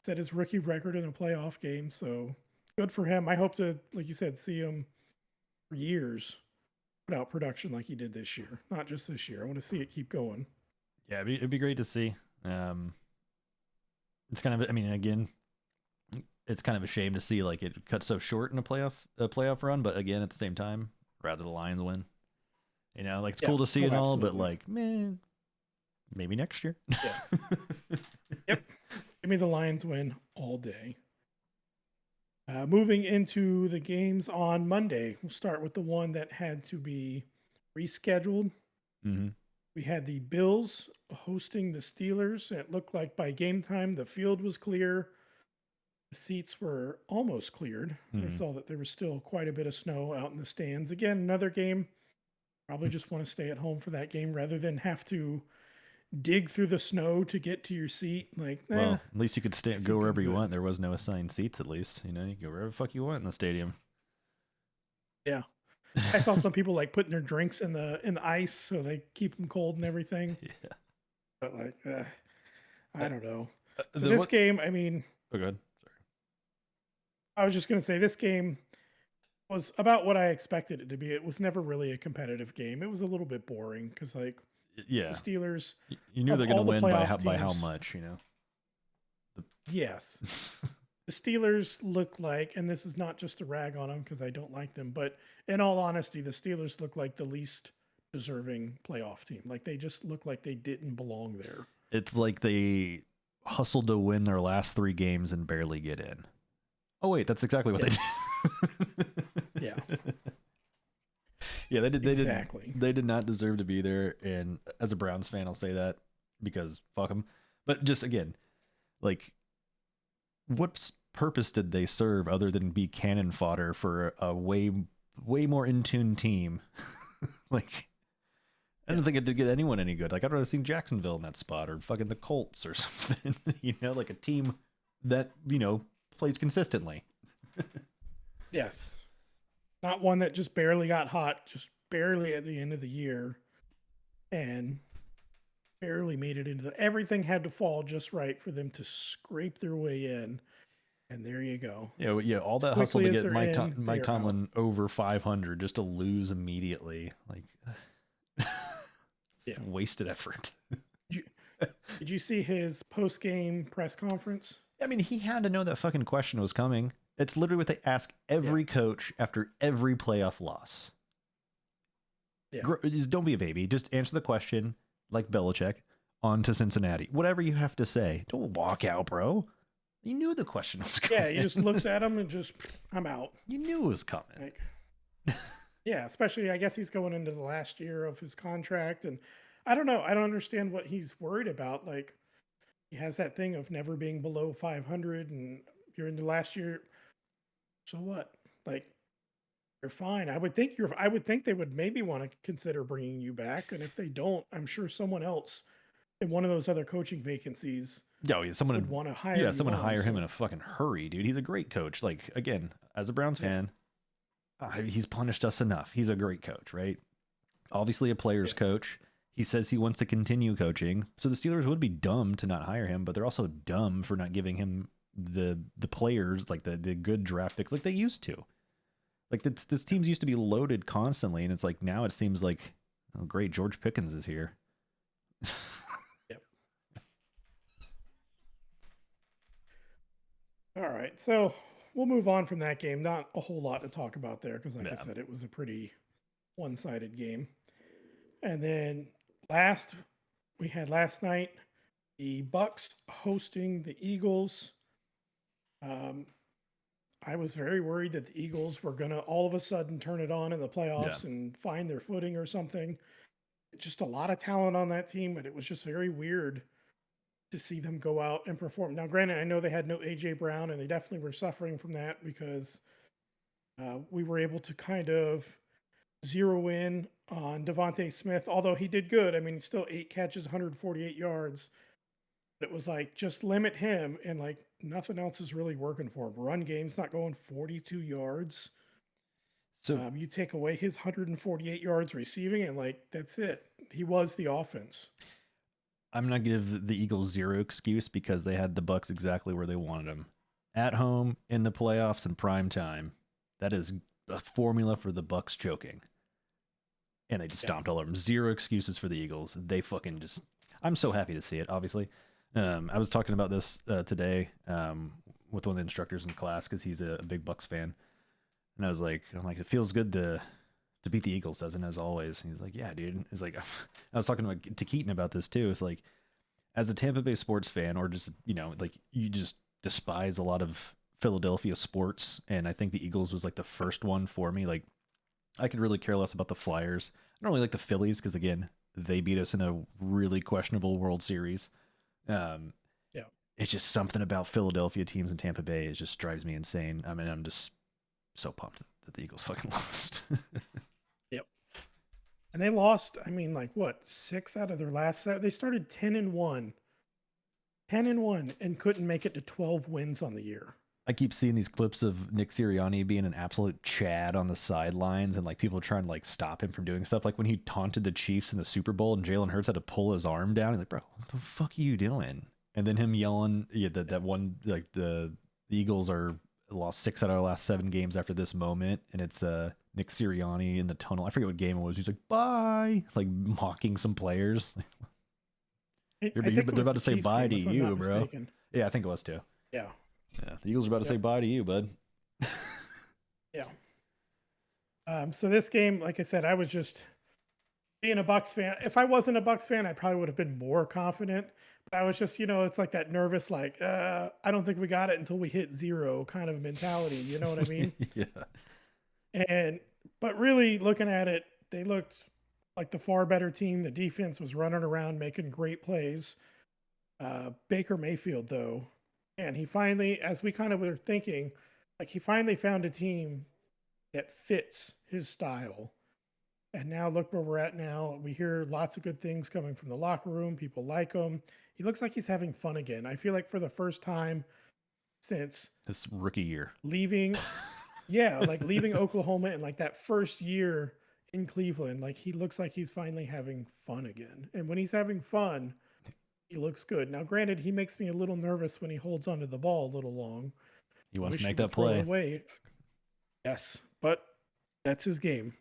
set his rookie record in a playoff game. So good for him. I hope to, like you said, see him for years put out production like he did this year. Not just this year. I want to see it keep going.
Yeah, it'd be great to see. It's kind of, I mean, again, it's kind of a shame to see like it cut so short in a playoff run. But again, at the same time, rather the Lions win. You know, like it's
Yeah.
cool to see
Oh,
and all, but
absolutely.
like, man, maybe next year.
Yeah. Yep. Give me the Lions win all day. Moving into the games on Monday, we'll start with the one that had to be rescheduled.
Mm-hmm.
We had the Bills hosting the Steelers. It looked like by game time, the field was clear. The seats were almost cleared. I
Mm-hmm.
saw that there was still quite a bit of snow out in the stands. Again, another game. Probably just want to stay at home for that game rather than have to dig through the snow to get to your seat. Like,
Well, at least you could
I
go
think I'm
wherever you
good.
want. There was no assigned seats, at least. You know, you go wherever the fuck you want in the stadium.
Yeah. I saw some people like putting their drinks in the ice so they keep them cold and everything.
Yeah.
But like,
Uh,
I don't know. So
the
this
what?
game, I mean,
Oh, good.
I was just gonna say this game was about what I expected it to be. It was never really a competitive game. It was a little bit boring because like the
Yeah,
Steelers
you knew
of
they're gonna
all the
win
playoff
by how
teams,
much? You know.
yes, the Steelers look like, and this is not just a rag on them because I don't like them, but in all honesty, the Steelers look like the least deserving playoff team. Like they just look like they didn't belong there.
It's like they hustled to win their last 3 games and barely get in. Oh wait, that's exactly what they
Yeah,
did.
yeah,
Yeah, they did.
exactly.
They did not deserve to be there. And as a Browns fan, I'll say that because fuck them. But just again, like, what purpose did they serve other than be cannon fodder for a way more in tune team? Like, I
Yeah.
don't think it did get anyone any good. Like, I'd rather seen Jacksonville in that spot or fucking the Colts or something. You know, like a team that plays consistently.
Yes. Not one that just barely got hot, just barely at the end of the year and barely made it into everything had to fall just right for them to scrape their way in. And there you go.
Yeah, yeah, all
As
that hustle
quickly
to
as
get
they're in, they
Mike
are out.
Tomlin over 500 just to lose immediately, like
Yeah.
wasted effort.
Did you, did you see his post game press conference?
I mean, he had to know that fucking question was coming. It's literally what they ask
Yeah.
every coach after every playoff loss.
Yeah.
Just don't be a baby. Just answer the question like Belichick. On to Cincinnati. Whatever you have to say. Don't walk out, bro. You knew the question was
Yeah. He just
coming.
looks at him and just, I'm out.
You knew it was coming.
Like, yeah. Especially, I guess he's going into the last year of his contract. And I don't know. I don't understand what he's worried about. Like, he has that thing of never being below 500 and you're in the last year. So what? Like, you're fine. I would think they would maybe want to consider bringing you back. And if they don't, I'm sure someone else in one of those other coaching vacancies
Yo, yeah,
would want to hire
yeah,
you
someone
on.
hire him in
So
a fucking hurry, dude. He's a great coach. Like again, as a Browns
yeah,
fan, he's punished us enough. He's a great coach, right? Obviously a player's
yeah,
coach. He says he wants to continue coaching. So the Steelers would be dumb to not hire him, but they're also dumb for not giving him the players like the good draft picks like they used to. Like this team's used to be loaded constantly, and it's like now it seems like, oh great, George Pickens is here.
yeah. All right. So we'll move on from that game. Not a whole lot to talk about there because, like I
Yeah.
said, it was a pretty one-sided game. And then last we had last night the Bucks hosting the Eagles. Um, I was very worried that the Eagles were going to all of a sudden turn it on in the
Yeah.
playoffs and find their footing or something. Just a lot of talent on that team, but it was just very weird to see them go out and perform. Now, granted, I know they had no AJ Brown, and they definitely were suffering from that because we were able to kind of zero in on Devontae Smith, although he did good. I mean, still 8 catches, 148 yards. It was like just limit him, and like nothing else is really working for him. Run game's not going 42 yards.
So
You take away his 148 yards receiving, and like that's it. He was the offense.
I'm gonna give the Eagles zero excuse because they had the Bucks exactly where they wanted them, at home in the playoffs in prime time. That is a formula for the Bucks choking, and they just
Yeah.
stomped all over them. Zero excuses for the Eagles. They fucking just. I'm so happy to see it. Obviously, I was talking about this today with one of the instructors in class because he's a big Bucks fan, and I'm like, it feels good to beat the Eagles, doesn't it, as always. And he's like, yeah, dude. It's like I was talking to Keaton about this too. It's like as a Tampa Bay sports fan, or just like you just despise a lot of Philadelphia sports, and I think the Eagles was like the first one for me. Like I could really care less about the Flyers. I don't really like the Phillies because again, they beat us in a really questionable World Series. Um,
Yeah.
it's just something about Philadelphia teams in Tampa Bay. It just drives me insane. I mean, I'm just so pumped that the Eagles fucking lost.
Yep. And they lost, I mean, like what, 6 out of their last set? They started 10-1. 10-1 and couldn't make it to 12 wins on the year.
I keep seeing these clips of Nick Sirianni being an absolute Chad on the sidelines and like people trying to like stop him from doing stuff. Like when he taunted the Chiefs in the Super Bowl and Jalen Hurts had to pull his arm down. He's like, bro, what the fuck are you doing? And then him yelling, yeah, that one, like the Eagles are lost 6 out of our last 7 games after this moment. And it's Nick Sirianni in the tunnel. I forget what game it was. He's like, bye, like mocking some players.
I think it
They're
was
about
the
to say
Chiefs
bye
game,
to
if I'm
you,
not
bro.
mistaken.
Yeah, I think it was too.
Yeah.
Yeah, the Eagles are about to say
Yep.
bye to you, bud.
Yeah. So this game, like I said, I was just being a Bucks fan. If I wasn't a Bucks fan, I probably would have been more confident. But I was just, it's like that nervous, like, I don't think we got it until we hit 0 kind of mentality. You know what I mean?
Yeah.
And but really looking at it, they looked like the far better team. The defense was running around making great plays. Baker Mayfield, though, and he finally, as we kind of were thinking, like he finally found a team that fits his style. And now look where we're at now. We hear lots of good things coming from the locker room. People like him. He looks like he's having fun again. I feel like for the first time since
This rookie year.
leaving, yeah, like leaving Oklahoma and like that first year in Cleveland, like he looks like he's finally having fun again. And when he's having fun, he looks good. Now, granted, he makes me a little nervous when he holds onto the ball a little long.
He
I
wants to
wish he
make
would
that
throw it
play.
away. Yes, but that's his game.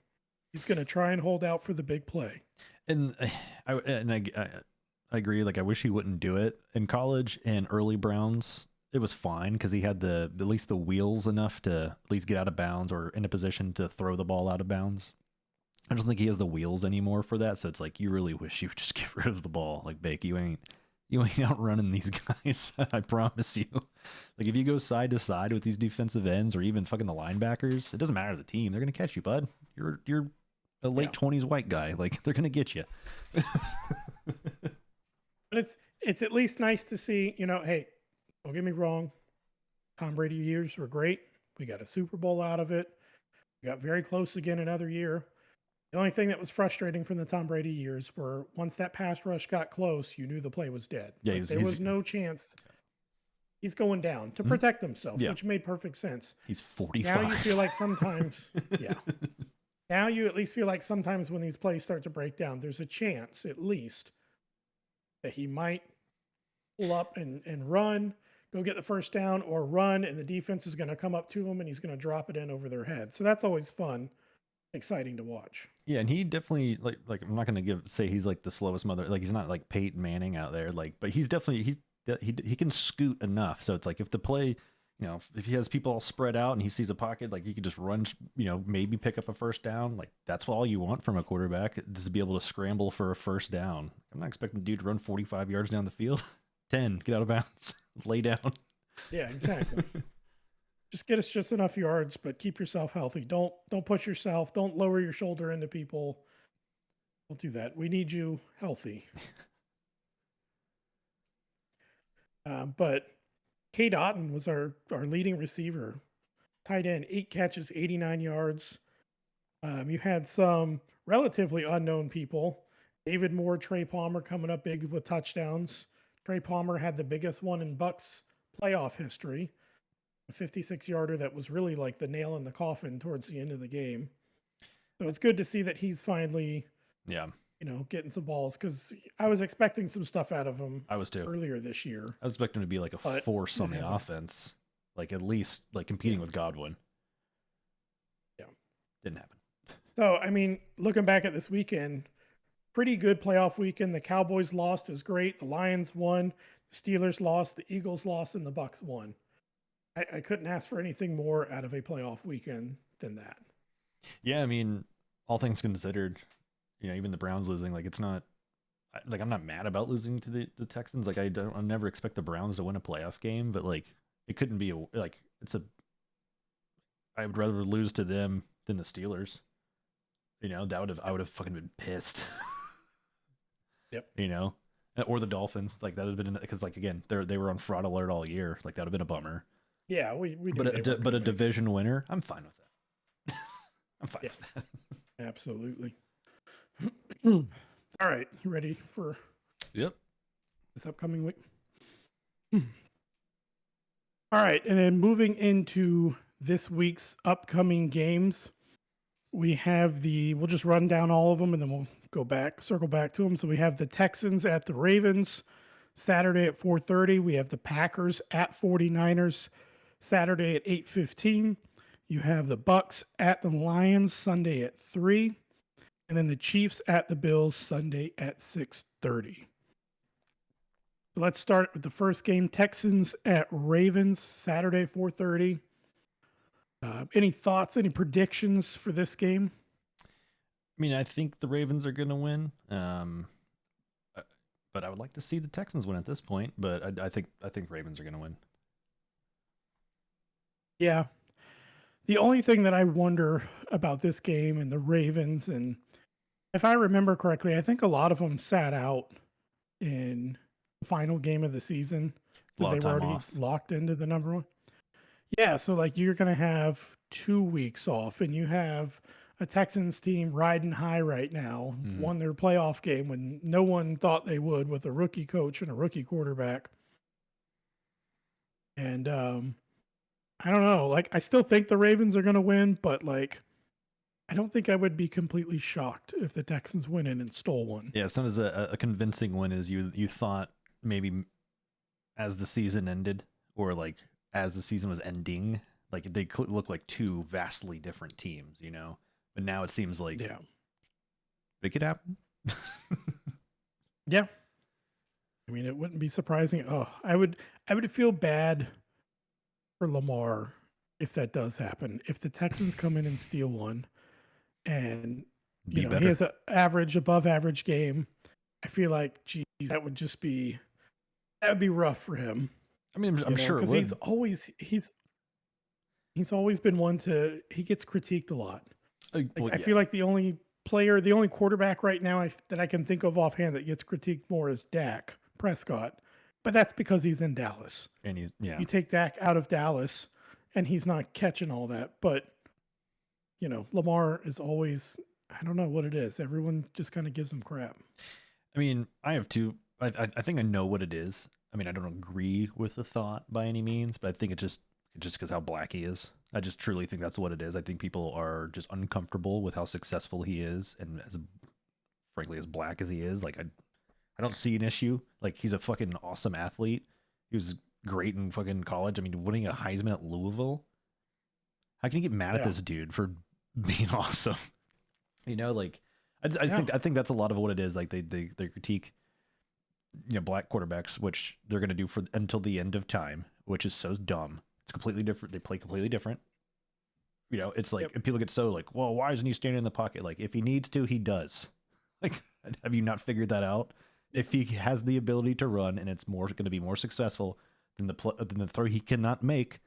He's going to try and hold out for the big play.
And I agree. Like I wish he wouldn't do it in college and early Browns. It was fine because he had at least the wheels enough to at least get out of bounds or in a position to throw the ball out of bounds. I don't think he has the wheels anymore for that. So it's like you really wish you would just get rid of the ball. Like Bake, you ain't outrunning these guys. I promise you. Like if you go side to side with these defensive ends or even fucking the linebackers, it doesn't matter the team. They're gonna catch you, bud. You're a late 20s white guy. Like they're gonna get you.
But it's at least nice to see, hey, don't get me wrong. Tom Brady years were great. We got a Super Bowl out of it. We got very close again another year. The only thing that was frustrating from the Tom Brady years were once that pass rush got close, you knew the play was dead.
Yeah,
Like there was no chance he's going down to protect himself,
Yeah.
which made perfect sense.
He's 45.
Now you feel like sometimes, yeah. Now you at least feel like sometimes when these plays start to break down, there's a chance at least that he might pull up and run, go get the first down, or run, and the defense is going to come up to him and he's going to drop it in over their head. So that's always fun, exciting to watch.
Yeah, and he definitely like I'm not gonna say he's like the slowest mother. Like he's not like Peyton Manning out there. Like, but he's definitely he can scoot enough. So it's like if the play, if he has people all spread out and he sees a pocket, like he could just run, maybe pick up a first down. Like that's all you want from a quarterback, just to be able to scramble for a first down. I'm not expecting the dude to run 45 yards down the field. 10, get out of bounds, lay down.
Yeah, exactly. Just get us just enough yards, but keep yourself healthy. Don't push yourself. Don't lower your shoulder into people. Don't do that. We need you healthy. But Kate Otten was our leading receiver. Tight end, 8 catches, 89 yards. You had some relatively unknown people. David Moore, Trey Palmer coming up big with touchdowns. Trey Palmer had the biggest one in Bucks playoff history, a 56-yarder that was really like the nail in the coffin towards the end of the game. So it's good to see that he's finally,
Yeah,
getting some balls, because I was expecting some stuff out of him
I was too.
earlier this year,
I was expecting him to be like a
but
force
it
on the
hasn't.
offense, like at least like
Yeah.
competing with Godwin.
Yeah.
Didn't happen.
So, I mean, looking back at this weekend, pretty good playoff weekend. The Cowboys lost is great. The Lions won. The Steelers lost. The Eagles lost, and the Bucks won. I couldn't ask for anything more out of a playoff weekend than that.
Yeah, I mean, all things considered, even the Browns losing, like it's not like I'm not mad about losing to the Texans. Like I never expect the Browns to win a playoff game, but like it couldn't be like it's a. I would rather lose to them than the Steelers. I would have fucking been pissed.
Yep.
Or the Dolphins. Like that would have been because like again they were on fraud alert all year. Like that would have been a bummer.
Yeah, we knew
But
they weren't
but
gonna
a
make it.
division winner, I'm fine with that. I'm fine
Yeah.
with that.
Absolutely. All right, you ready for
Yep.
this upcoming week? All right, and then moving into this week's upcoming games, we'll just run down all of them and then we'll circle back to them. So we have the Texans at the Ravens Saturday at 4:30. We have the Packers at 49ers Saturday at 8:15. You have the Bucks at the Lions Sunday at 3, and then the Chiefs at the Bills Sunday at 6:30. So let's start with the first game, Texans at Ravens Saturday 4:30. Any thoughts, any predictions for this game?
I mean, I think the Ravens are going to win. But I would like to see the Texans win at this point. But I think Ravens are going to win.
Yeah. The only thing that I wonder about this game and the Ravens, and if I remember correctly, I think a lot of them sat out in the final game of the season
A
because
lot
they
of
were
time
already
off.
locked into the number one. Yeah, so like you're going to have 2 weeks off, and you have a Texans team riding high right now, won their playoff game when no one thought they would, with a rookie coach and a rookie quarterback. And I don't know, like I still think the Ravens are going to win, but like I don't think I would be completely shocked if the Texans went in and stole one.
Yeah, as soon as a convincing win is you thought maybe as the season ended or like as the season was ending, like they look like two vastly different teams, But now it seems like
Yeah.
it could happen.
Yeah. I mean, it wouldn't be surprising. Oh, I would feel bad for Lamar if that does happen. If the Texans come in and steal one, and
Be
he
better.
has an above average game, I feel like, geez, that would be rough for him.
I mean, I'm sure it
because
would.
he's always been one he gets critiqued a lot. Like,
Well,
I
yeah.
feel like the only quarterback right now that I can think of offhand that gets critiqued more is Dak Prescott, but that's because he's in Dallas.
And
You take Dak out of Dallas, and he's not catching all that. But Lamar is always, I don't know what it is. Everyone just kind of gives him crap.
I mean, I have two. I think I know what it is. I mean, I don't agree with the thought by any means, but I think it's just because how black he is. I just truly think that's what it is. I think people are just uncomfortable with how successful he is, and frankly, as black as he is, like I don't see an issue. Like he's a fucking awesome athlete. He was great in fucking college. I mean, winning a Heisman at Louisville. How can you get mad at
Yeah.
this dude for being awesome? Like I
Yeah.
think that's a lot of what it is. Like they critique black quarterbacks, which they're going to do for until the end of time, which is so dumb. It's completely different. They play completely different. It's like
Yep.
people get so like, well, why isn't he standing in the pocket? Like if he needs to, he does. Like, have you not figured that out? If he has the ability to run and it's going to be more successful than the throw he cannot make,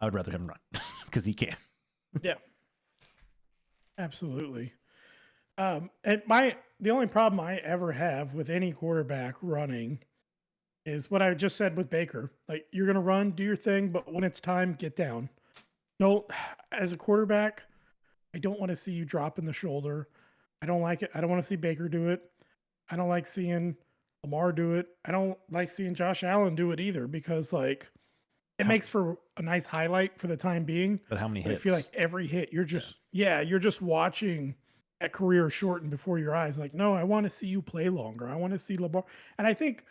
I would rather him run because he can.
Yeah. Absolutely. And the only problem I ever have with any quarterback running is what I just said with Baker. Like, you're gonna run, do your thing, but when it's time, get down. No, as a quarterback, I don't want to see you dropping the shoulder. I don't like it. I don't want to see Baker do it. I don't like seeing Lamar do it. I don't like seeing Josh Allen do it either because like it
How,
makes for a nice highlight for the time being.
but how many
But I feel like
hits?
every hit you're
Yeah.
just you're just watching that career shorten before your eyes. Like, no, I want to see you play longer. I want to see Lamar. And I think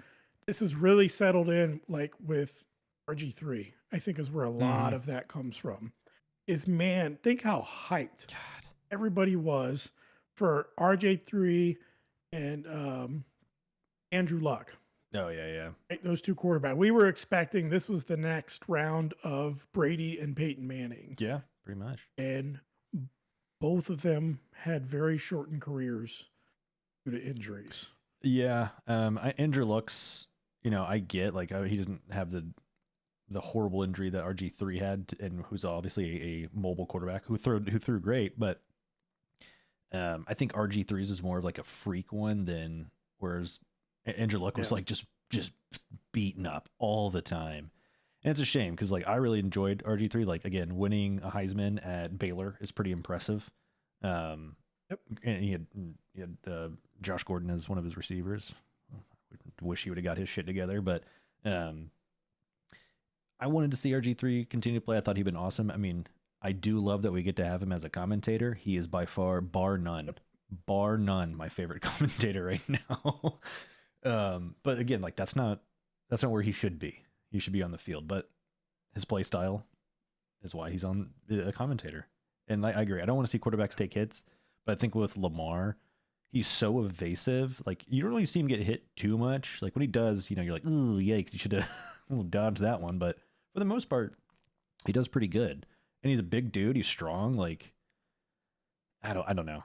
this is really settled in like with RG3. I think is where a
Mm-hmm.
lot of that comes from. Is man, think how hyped
God.
everybody was for RJ3 and Andrew Luck.
Oh yeah, yeah,
Right? Those two quarterbacks. We were expecting this was the next round of Brady and Peyton Manning,
yeah. Pretty much.
and both of them had very shortened careers due to injuries.
Yeah. Andrew looks. I get like he doesn't have the horrible injury that RG3 had, and who's obviously a mobile quarterback who threw great, but I think RG3's is more of like a freak one than whereas Andrew Luck was
Yeah.
like just beaten up all the time. And it's a shame because like I really enjoyed RG3. Like again, winning a Heisman at Baylor is pretty impressive. Um,
Yep.
and he had Josh Gordon as one of his receivers. Wish he would have got his shit together, but um, I wanted to see RG3 continue to play. I thought he'd been awesome. I mean, I do love that we get to have him as a commentator. He is by far, bar none, my favorite commentator right now. But again, like that's not where he should be. He should be on the field, but his play style is why he's on a commentator. And I agree. I don't want to see quarterbacks take hits, but I think with Lamar, he's so evasive. Like you don't really see him get hit too much. Like when he does, you're like, ooh, yikes! You should have dodged that one. But for the most part, he does pretty good. And he's a big dude. He's strong. Like I don't know.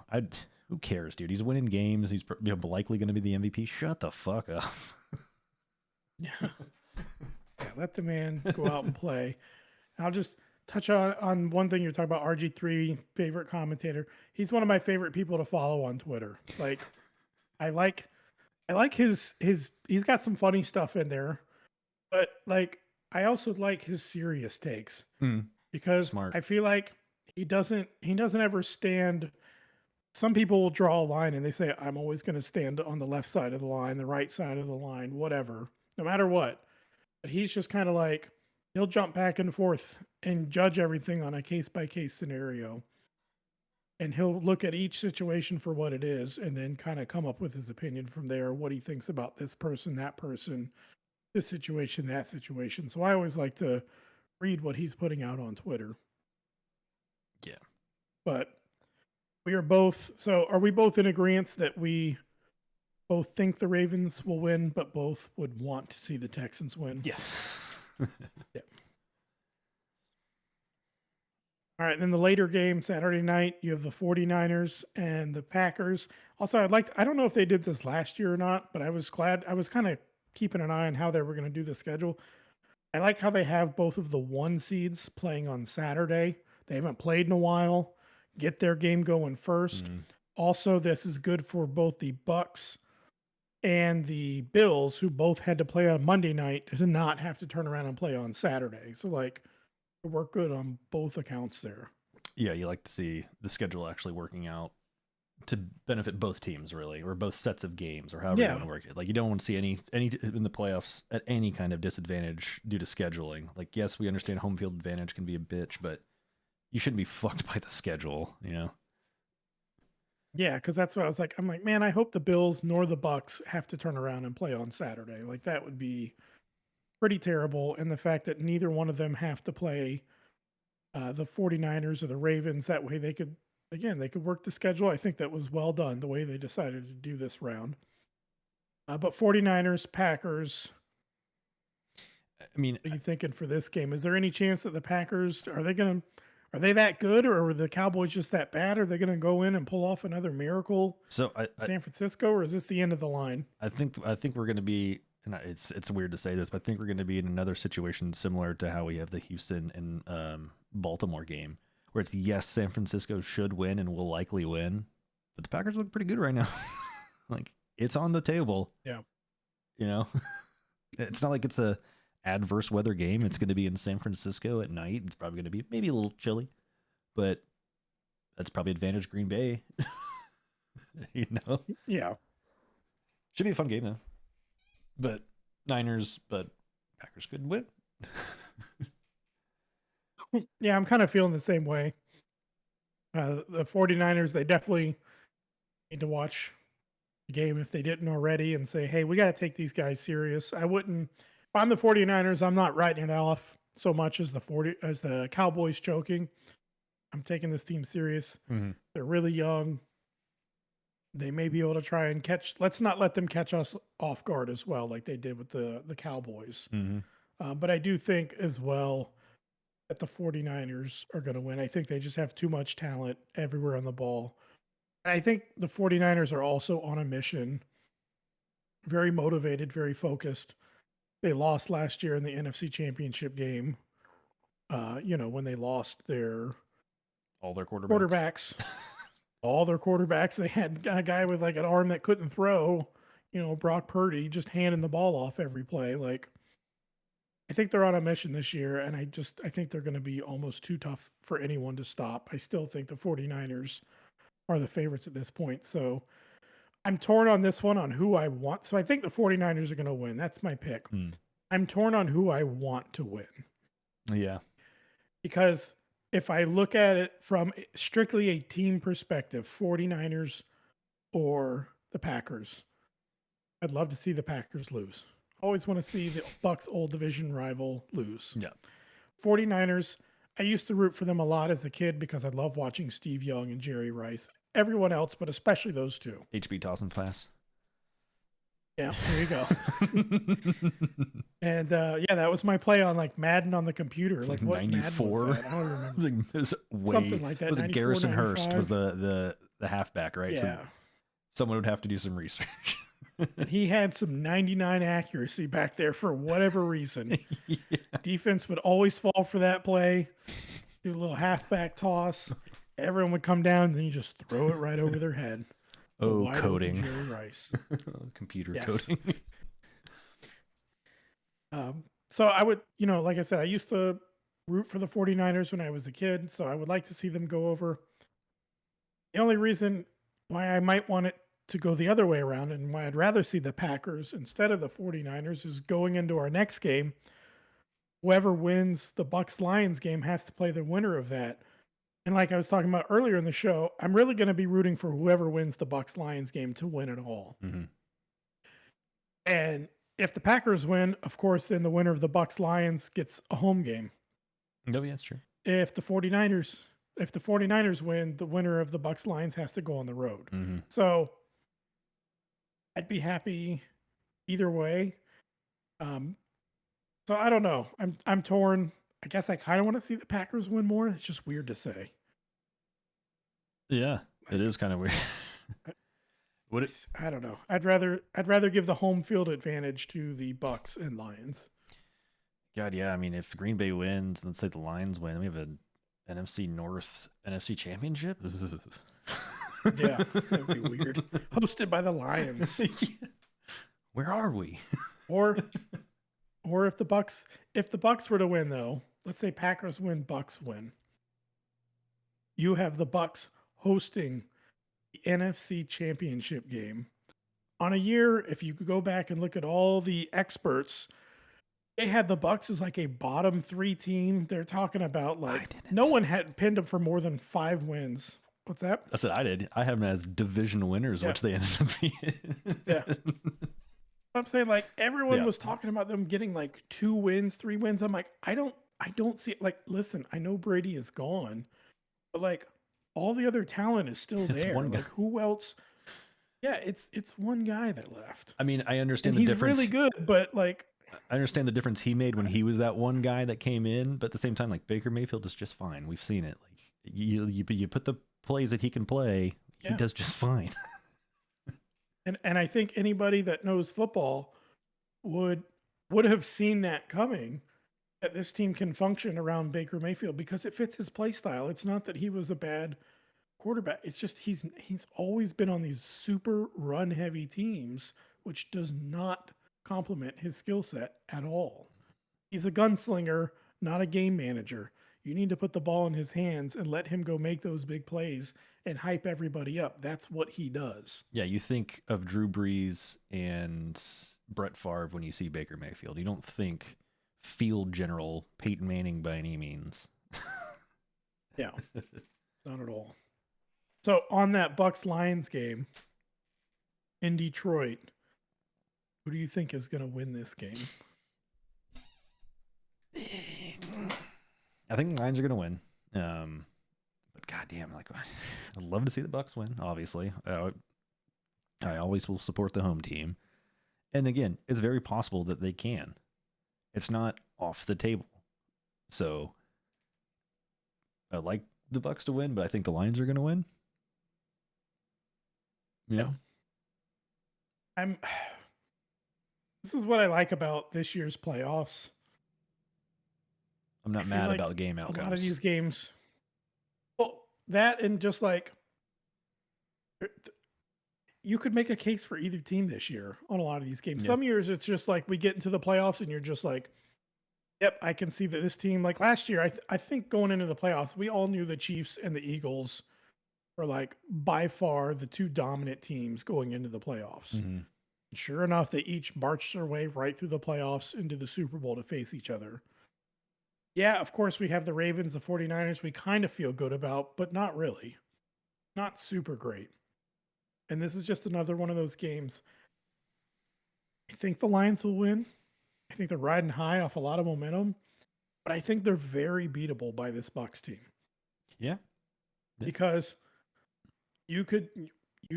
Who cares, dude? He's winning games. He's likely going to be the MVP. Shut the fuck up.
Yeah. Yeah. Let the man go out and play. I'll just touch on one thing you're talking about RG3, favorite commentator. He's one of my favorite people to follow on Twitter. Like I like I like his he's got some funny stuff in there, but like I also like his serious takes
Mm,
because
smart.
I feel like he doesn't ever stand. Some people will draw a line and they say I'm always going to stand on the left side of the line, the right side of the line, whatever, no matter what. But he's just kind of like he'll jump back and forth and judge everything on a case by case scenario. And he'll look at each situation for what it is and then kind of come up with his opinion from there, what he thinks about this person, that person, this situation, that situation. So I always like to read what he's putting out on Twitter.
Yeah.
But we are both, so are we both in agreement that we both think the Ravens will win, but both would want to see the Texans win?
Yeah.
Yeah. All right, then the later game, Saturday night, you have the 49ers and the Packers. Also, I don't know if they did this last year or not, but I was glad, I was kind of keeping an eye on how they were going to do the schedule. I like how they have both of the one seeds playing on Saturday. They haven't played in a while. Get their game going first.
Mm.
Also, this is good for both the Bucks and the Bills, who both had to play on Monday night, to not have to turn around and play on Saturday. So, like, it worked good on both accounts there.
Yeah, you like to see the schedule actually working out to benefit both teams, really, or both sets of games, or however you want
Yeah.
to work it. Like you don't want to see any in the playoffs at any kind of disadvantage due to scheduling. Like, yes, we understand home field advantage can be a bitch, but you shouldn't be fucked by the schedule.
Yeah, because that's what I was like. I'm like, man, I hope the Bills nor the Bucks have to turn around and play on Saturday. Like that would be pretty terrible. And the fact that neither one of them have to play the 49ers or the Ravens, that way they could, again, they could work the schedule. I think that was well done the way they decided to do this round. But 49ers, Packers,
I mean,
what are you thinking for this game? Is there any chance that the Packers are they that good, or are the Cowboys just that bad? Are they going to go in and pull off another miracle,
so
San Francisco, or is this the end of the line?
I think we're going to be, and it's weird to say this, but I think we're going to be in another situation similar to how we have the Houston and Baltimore game, where it's yes, San Francisco should win and will likely win, but the Packers look pretty good right now. Like it's on the table,
Yeah.
you know. It's not like it's a adverse weather game. It's going to be in San Francisco at night. It's probably going to be maybe a little chilly, but that's probably advantage Green Bay. you know,
Yeah.
should be a fun game though. but Niners, but Packers could win.
Yeah, I'm kind of feeling the same way. The 49ers, they definitely need to watch the game if they didn't already and say, hey, we got to take these guys serious. I wouldn't, if I'm the 49ers, I'm not writing it off so much as the Cowboys choking. I'm taking this team serious.
Mm-hmm.
They're really young. They may be able to try and catch. Let's not let them catch us off guard as well, like they did with the Cowboys.
Mm-hmm.
But I do think as well that the 49ers are going to win. I think they just have too much talent everywhere on the ball. And I think the 49ers are also on a mission, very motivated, very focused. They lost last year in the NFC Championship game. When they lost
All their
quarterbacks, all their quarterbacks, they had a guy with like an arm that couldn't throw, Brock Purdy just handing the ball off every play. Like, I think they're on a mission this year, and I think they're going to be almost too tough for anyone to stop. I still think the 49ers are the favorites at this point. So I'm torn on this one on who I want. So I think the 49ers are going to win. That's my pick. I'm torn on who I want to win.
Yeah.
Because if I look at it from strictly a team perspective, 49ers or the Packers, I'd love to see the Packers lose. Always want to see the Bucs old division rival lose.
Yeah.
49ers, I used to root for them a lot as a kid because I love watching Steve Young and Jerry Rice. Everyone else, but especially those two.
HB Dawson pass.
Yeah, there you go. And that was my play on like Madden on the computer.
It's
like
like
what
94.
Madden was that? I don't remember.
It was way,
Something like that.
Was it Garrison
94,
Hurst was the halfback, right?
Yeah.
So someone would have to do some research.
And he had some 99 accuracy back there for whatever reason.
Yeah.
Defense would always fall for that play. Do a little halfback toss. Everyone would come down, and then you just throw it right over their head.
Oh, coding.
Jerry Rice.
Computer coding.
So I would, like I said, I used to root for the 49ers when I was a kid, so I would like to see them go over. The only reason why I might want it to go the other way around and why I'd rather see the Packers instead of the 49ers is going into our next game. Whoever wins the Bucs-Lions game has to play the winner of that. And like I was talking about earlier in the show, I'm really going to be rooting for whoever wins the Bucs-Lions game to win it all.
Mm-hmm.
And if the Packers win, of course, then the winner of the Bucs-Lions gets a home game.
No, yeah, that's true.
If the 49ers win, the winner of the Bucs-Lions has to go on the road.
Mm-hmm.
So I'd be happy either way. So I don't know. I'm torn. I guess I kind of want to see the Packers win more. It's just weird to say.
Yeah, it is kind of weird.
I don't know. I'd rather give the home field advantage to the Bucs and Lions.
God, yeah. I mean, if Green Bay wins, let's say the Lions win, we have an NFC North NFC Championship.
Yeah, that'd be weird. Hosted by the Lions.
Where are we?
Or if the Bucs were to win, though, let's say Packers win, Bucs win. You have the Bucs hosting the NFC Championship game. On a year, if you could go back and look at all the experts, they had the Bucs as like a bottom 3 team. They're talking about like no one had pinned them for more than 5 wins. What's that?
That's what I did. I have them as division winners, which they ended up being.
Yeah. I'm saying like everyone was talking about them getting like 2 wins, 3 wins. I'm like, I don't see it. Like, listen, I know Brady is gone, but like all the other talent is still there.
One guy.
Like who else? Yeah, it's one guy that left.
I mean, I understand
and
the
he's
difference.
Really good, but like
I understand the difference he made when he was that one guy that came in, but at the same time, like Baker Mayfield is just fine. We've seen it. Like you put the plays that he can play, he does just fine.
And I think anybody that knows football would have seen that coming, that this team can function around Baker Mayfield because it fits his play style. It's not that he was a bad quarterback. It's just he's always been on these super run heavy teams, which does not complement his skill set at all. He's a gunslinger, not a game manager. You need to put the ball in his hands and let him go make those big plays and hype everybody up. That's what he does.
Yeah, you think of Drew Brees and Brett Favre when you see Baker Mayfield. You don't think field general Peyton Manning by any means.
Yeah, not at all. So on that Bucks Lions game in Detroit, who do you think is going to win this game?
I think the Lions are going to win. But goddamn, like I'd love to see the Bucks win. Obviously, I always will support the home team. And again, it's very possible that they can. It's not off the table. So I like the Bucks to win, but I think the Lions are going to win. Yeah.
I'm. This is what I like about this year's playoffs.
I'm not mad about game outcomes.
A lot of these games, well, that and just like you could make a case for either team this year on a lot of these games.
Yeah.
Some years it's just like we get into the playoffs and you're just like, yep, I can see that this team, like last year, I think going into the playoffs, we all knew the Chiefs and the Eagles were like by far the two dominant teams going into the playoffs.
Mm-hmm.
Sure enough, they each marched their way right through the playoffs into the Super Bowl to face each other. Yeah, of course, we have the Ravens, the 49ers, we kind of feel good about, but not really. Not super great. And this is just another one of those games. I think the Lions will win. I think they're riding high off a lot of momentum, but I think they're very beatable by this Bucks team.
Yeah.
Because you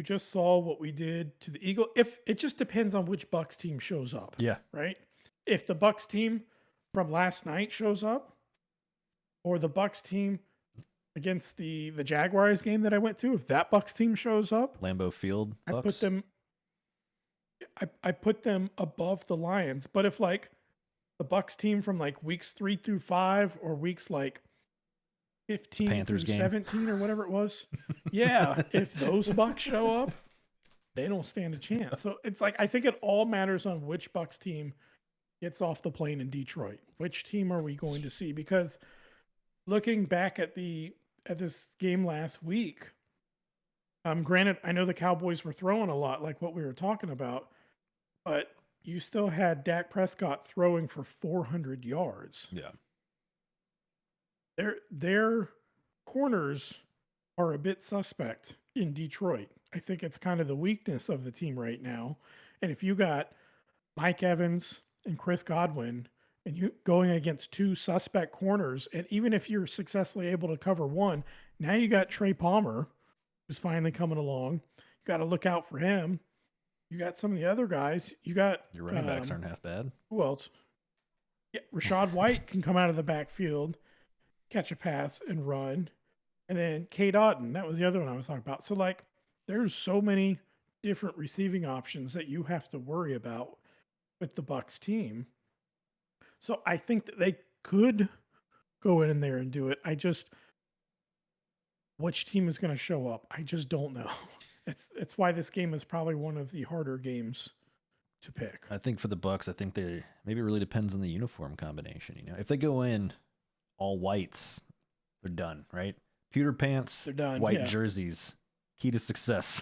just saw what we did to the Eagle. If it just depends on which Bucks team shows up.
Yeah.
Right? If the Bucks team from last night shows up, or the Bucks team against the Jaguars game that I went to, if that Bucks team shows up,
Lambeau Field Bucks.
I put them above the Lions. But if like the Bucks team from like weeks 3 through 5 or weeks like 15 through 17 or whatever it was, yeah, if those Bucks show up, they don't stand a chance. So it's like I think it all matters on which Bucks team gets off the plane in Detroit. Which team are we going to see? Because looking back at this game last week, granted, I know the Cowboys were throwing a lot, like what we were talking about, but you still had Dak Prescott throwing for 400 yards.
Yeah.
Their corners are a bit suspect in Detroit. I think it's kind of the weakness of the team right now. And if you got Mike Evans and Chris Godwin and you going against two suspect corners, and even if you're successfully able to cover one, now you got Trey Palmer, who's finally coming along. You got to look out for him. You got some of the other guys. You got
your running backs aren't half bad.
Who else? Yeah, Rashad White can come out of the backfield, catch a pass, and run. And then Kate Otten, that was the other one I was talking about. So like, there's so many different receiving options that you have to worry about with the Bucks team. So I think that they could go in there and do it. Which team is going to show up? I just don't know. It's why this game is probably one of the harder games to pick.
I think for the Bucks, I think maybe it really depends on the uniform combination. You know, if they go in all whites, they're done, right? Pewter pants,
they're done.
White jerseys, key to success.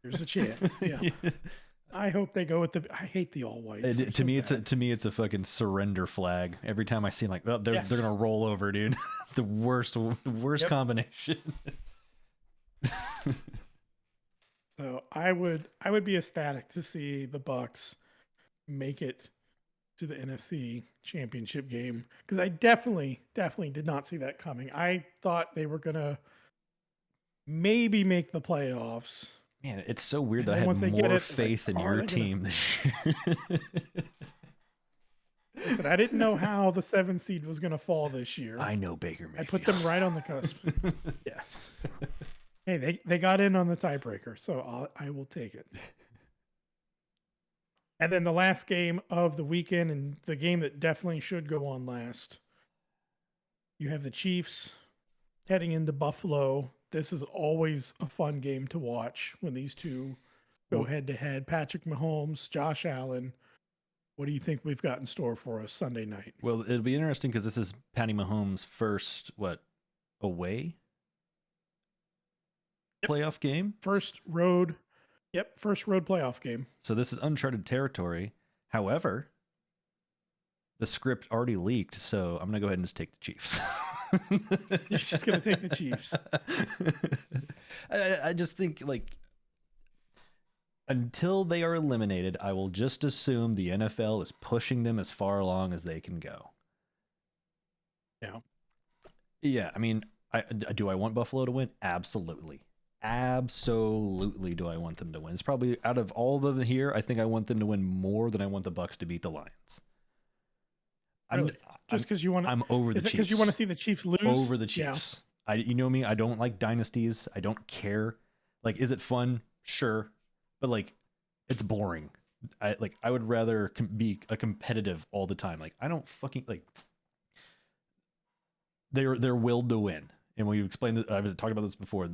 There's a chance. Yeah. I hope they go with I hate the all whites.
To me, it's a fucking surrender flag. Every time I see them, like, oh, they're gonna roll over, dude. It's the worst combination.
So I would be ecstatic to see the Bucks make it to the NFC Championship game, because I definitely did not see that coming. I thought they were gonna maybe make the playoffs.
Man, it's so weird that I had more faith in your team this year.
Listen, I didn't know how the 7th seed was going to fall this year.
I know Baker Mayfield.
I put them right on the cusp. Yes. Hey, they got in on the tiebreaker, so I will take it. And then the last game of the weekend, and the game that definitely should go on last, you have the Chiefs heading into Buffalo. This is always a fun game to watch when these two go head to head. Patrick Mahomes, Josh Allen. What do you think we've got in store for us Sunday night?
Well, it'll be interesting because this is Patty Mahomes' first away playoff game.
First road. Yep, first road playoff game.
So this is uncharted territory. However, the script already leaked, so I'm gonna go ahead and just take the Chiefs.
You're just gonna take the Chiefs.
I just think like until they are eliminated, I will just assume the NFL is pushing them as far along as they can go.
Yeah.
Yeah, I mean, do I want Buffalo to win? Absolutely. Absolutely do I want them to win. It's probably out of all of them here, I think I want them to win more than I want the Bucks to beat the Lions.
Really? Just because you want to?
I'm over the
Is it
Chiefs.
because you want to see the Chiefs lose?
Over the Chiefs. Yeah. You know me, I don't like dynasties. I don't care. Like, is it fun? Sure. But like, it's boring. I would rather be a competitive all the time. Like, I don't fucking like. They're willed to win, and when you explained that, I've talked about this before.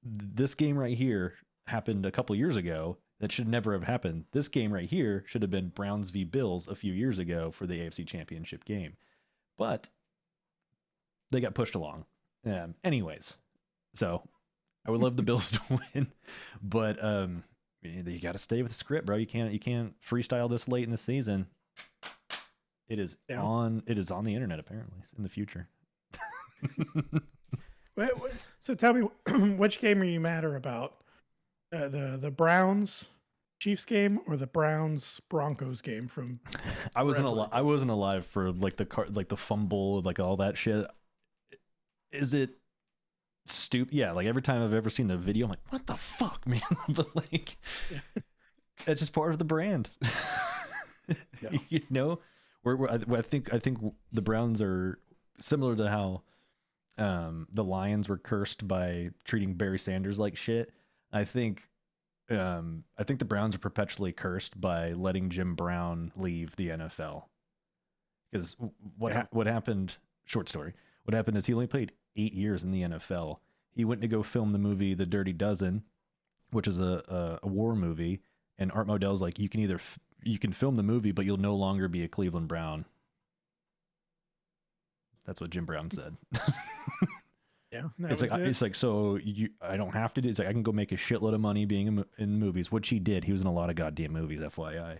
This game right here happened a couple years ago. That should never have happened. This game right here should have been Browns v Bills a few years ago for the AFC Championship game, but they got pushed along. Anyways, so I would love the Bills to win, but you got to stay with the script, bro. You can't freestyle this late in the season. It is on the internet apparently in the future.
So tell me, which game are you madder about? The Browns Chiefs game or the Browns Broncos game from?
I wasn't alive for like the fumble, like all that shit. Is it stupid? Yeah, like every time I've ever seen the video, I'm like, what the fuck, man? But like, it's just part of the brand. Yeah. You know, I think the Browns are similar to how the Lions were cursed by treating Barry Sanders like shit. I think the Browns are perpetually cursed by letting Jim Brown leave the NFL. Because what happened? Short story. What happened is he only played 8 years in the NFL. He went to go film the movie The Dirty Dozen, which is a war movie. And Art Modell's like, you can film the movie, but you'll no longer be a Cleveland Brown. That's what Jim Brown said.
Yeah,
it's like so I don't have to do. It's like I can go make a shitload of money being in movies, which he did. He was in a lot of goddamn movies, FYI,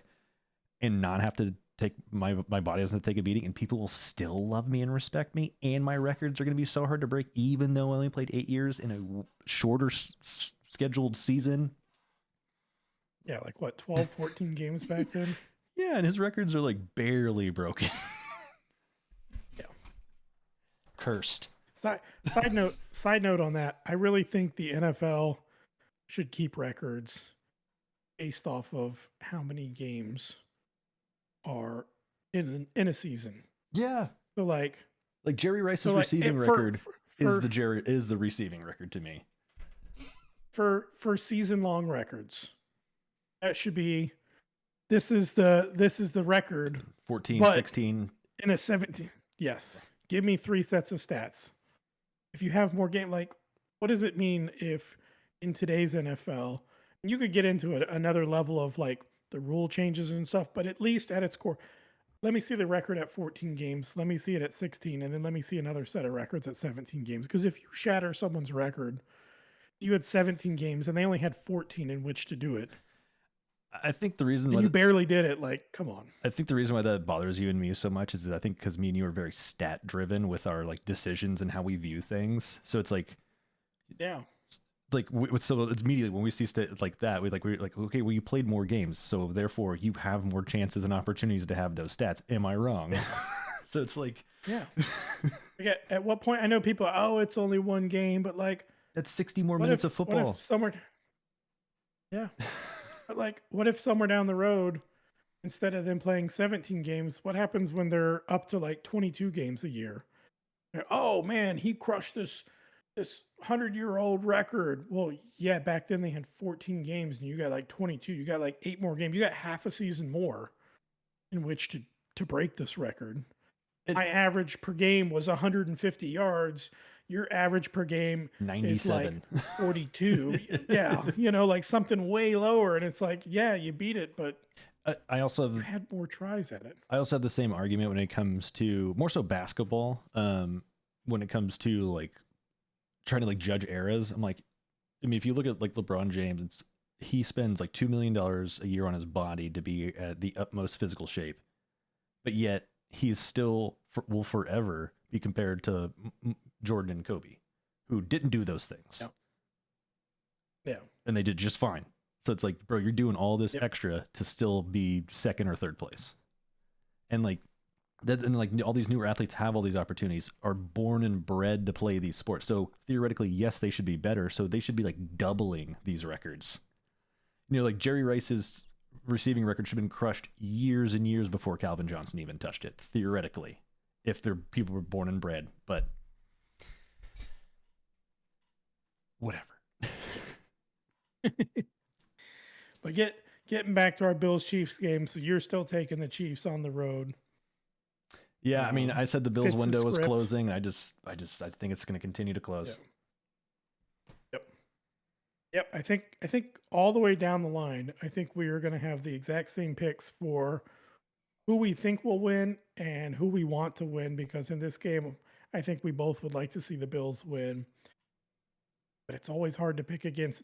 and not have to take my body doesn't take a beating, and people will still love me and respect me, and my records are going to be so hard to break, even though I only played 8 years in a shorter scheduled season.
Yeah, like what, 12, 14 games back then?
Yeah, and his records are like barely broken.
Yeah.
Cursed.
Side note on that, I really think the NFL should keep records based off of how many games are in a season.
Yeah.
So like
Jerry Rice's receiving record is the receiving record to me.
For season long records. That should be this is the record
14, 16
in a 17. Yes. Give me 3 sets of stats. If you have more game, like what does it mean if in today's NFL, you could get into another level of like the rule changes and stuff, but at least at its core, let me see the record at 14 games. Let me see it at 16, and then let me see another set of records at 17 games. Because if you shatter someone's record, you had 17 games and they only had 14 in which to do it.
I think the reason
why you barely did it, like, come on.
I think the reason why that bothers you and me so much is that I think because me and you are very stat driven with our like decisions and how we view things. So it's like,
yeah,
like so it's immediately when we see like that, we're like, okay, well, you played more games, so therefore you have more chances and opportunities to have those stats. Am I wrong? So it's like,
yeah. Like at what point? I know people, it's only one game, but like
that's 60 more minutes of football.
What if somewhere, yeah. But like, what if somewhere down the road, instead of them playing 17 games, what happens when they're up to like 22 games a year? Oh man, he crushed this 100-year-old record. Well, yeah, back then they had 14 games and you got like 22. You got like 8 more games. You got half a season more in which to break this record. My average per game was 150 yards. Your average per game
97
is like 42. Yeah, like something way lower, and it's like, yeah, you beat it, but
I also
had more tries at it.
I also have the same argument when it comes to more so basketball. When it comes to like trying to like judge eras, I'm like, I mean, if you look at like LeBron James, he spends like $2 million a year on his body to be at the utmost physical shape, but yet he's still will forever be compared to Jordan and Kobe, who didn't do those things.
Yeah. Yeah.
And they did just fine. So it's like, bro, you're doing all this
Yep.
extra to still be second or third place. And like that, and like all these newer athletes have all these opportunities, are born and bred to play these sports. So theoretically, yes, they should be better. So they should be like doubling these records. You know, like Jerry Rice's receiving record should have been crushed years and years before Calvin Johnson even touched it, theoretically, if their people were born and bred. But whatever.
But getting back to our Bills Chiefs game, so you're still taking the Chiefs on the road.
Yeah, I mean, I said the Bills window was
script.
closing. I think it's going to continue to close.
Yep. I think all the way down the line, I think we are going to have the exact same picks for who we think will win and who we want to win, because in this game, I think we both would like to see the Bills win. But it's always hard to pick against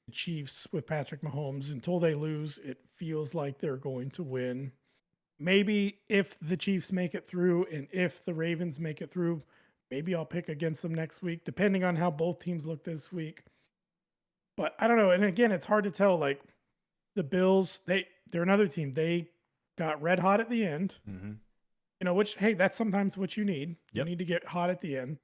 the Chiefs with Patrick Mahomes. Until they lose, it feels like they're going to win. Maybe if the Chiefs make it through and if the Ravens make it through, maybe I'll pick against them next week, depending on how both teams look this week. But I don't know. And again, it's hard to tell. Like the Bills, they're another team. They got red hot at the end.
Mm-hmm.
You know, which, hey, that's sometimes what you need.
Yep.
You need to get hot at the end.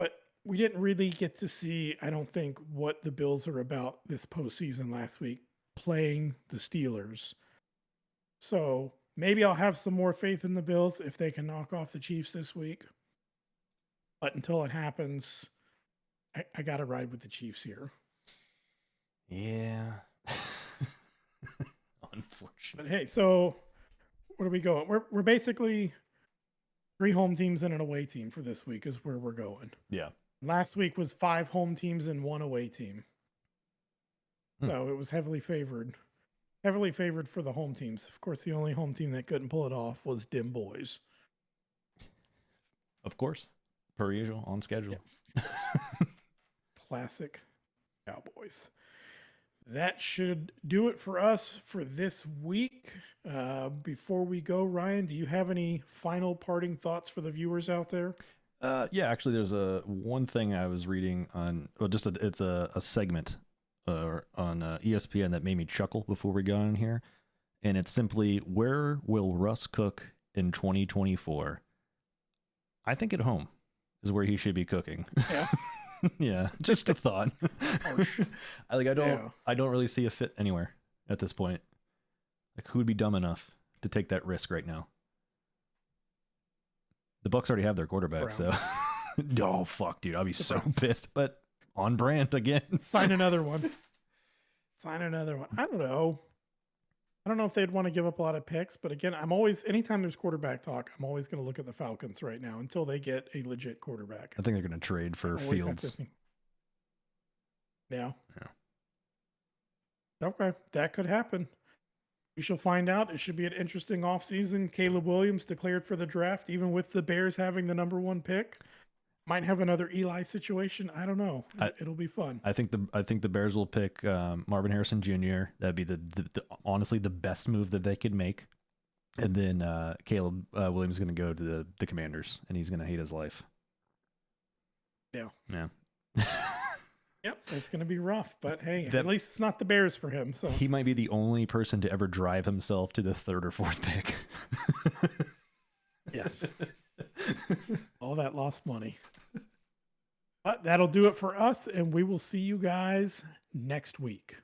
But we didn't really get to see, I don't think, what the Bills are about this postseason last week, playing the Steelers. So maybe I'll have some more faith in the Bills if they can knock off the Chiefs this week. But until it happens, I got to ride with the Chiefs here.
Yeah. Unfortunately.
But hey, so where are we going? We're basically 3 home teams and an away team for this week is where we're going.
Yeah.
Last week was 5 home teams and 1 away team. So it was heavily favored for the home teams. Of course, the only home team that couldn't pull it off was Dim Boys.
Of course. Per usual, on schedule.
Yep. Classic Cowboys. That should do it for us for this week. Before we go, Ryan, do you have any final parting thoughts for the viewers out there?
Yeah, actually, there's one thing I was reading on. Well, it's a segment on ESPN that made me chuckle before we got in here, and it's simply, where will Russ cook in 2024? I think at home is where he should be cooking.
Yeah.
Yeah, just a thought. I don't really see a fit anywhere at this point. Like, who would be dumb enough to take that risk right now? The Bucks already have their quarterback,
Browns.
so oh fuck, dude, I'll be so pissed. But on brand again.
Sign another one. I don't know. I don't know if they'd want to give up a lot of picks, but again, anytime there's quarterback talk, I'm always going to look at the Falcons right now until they get a legit quarterback.
I think they're going to trade for Fields.
Yeah. Okay, that could happen. We shall find out. It should be an interesting offseason. Caleb Williams declared for the draft, even with the Bears having the number 1 pick. Might have another Eli situation. I don't know. It'll be fun.
I think the Bears will pick Marvin Harrison Jr. That'd be the honestly the best move that they could make. And then Caleb Williams is going to go to the Commanders, and he's going to hate his life.
Yeah.
Yeah.
Yep, it's going to be rough, but hey, at least it's not the Bears for him. So
he might be the only person to ever drive himself to the 3rd or 4th pick.
Yes. All that lost money. But that'll do it for us, and we will see you guys next week.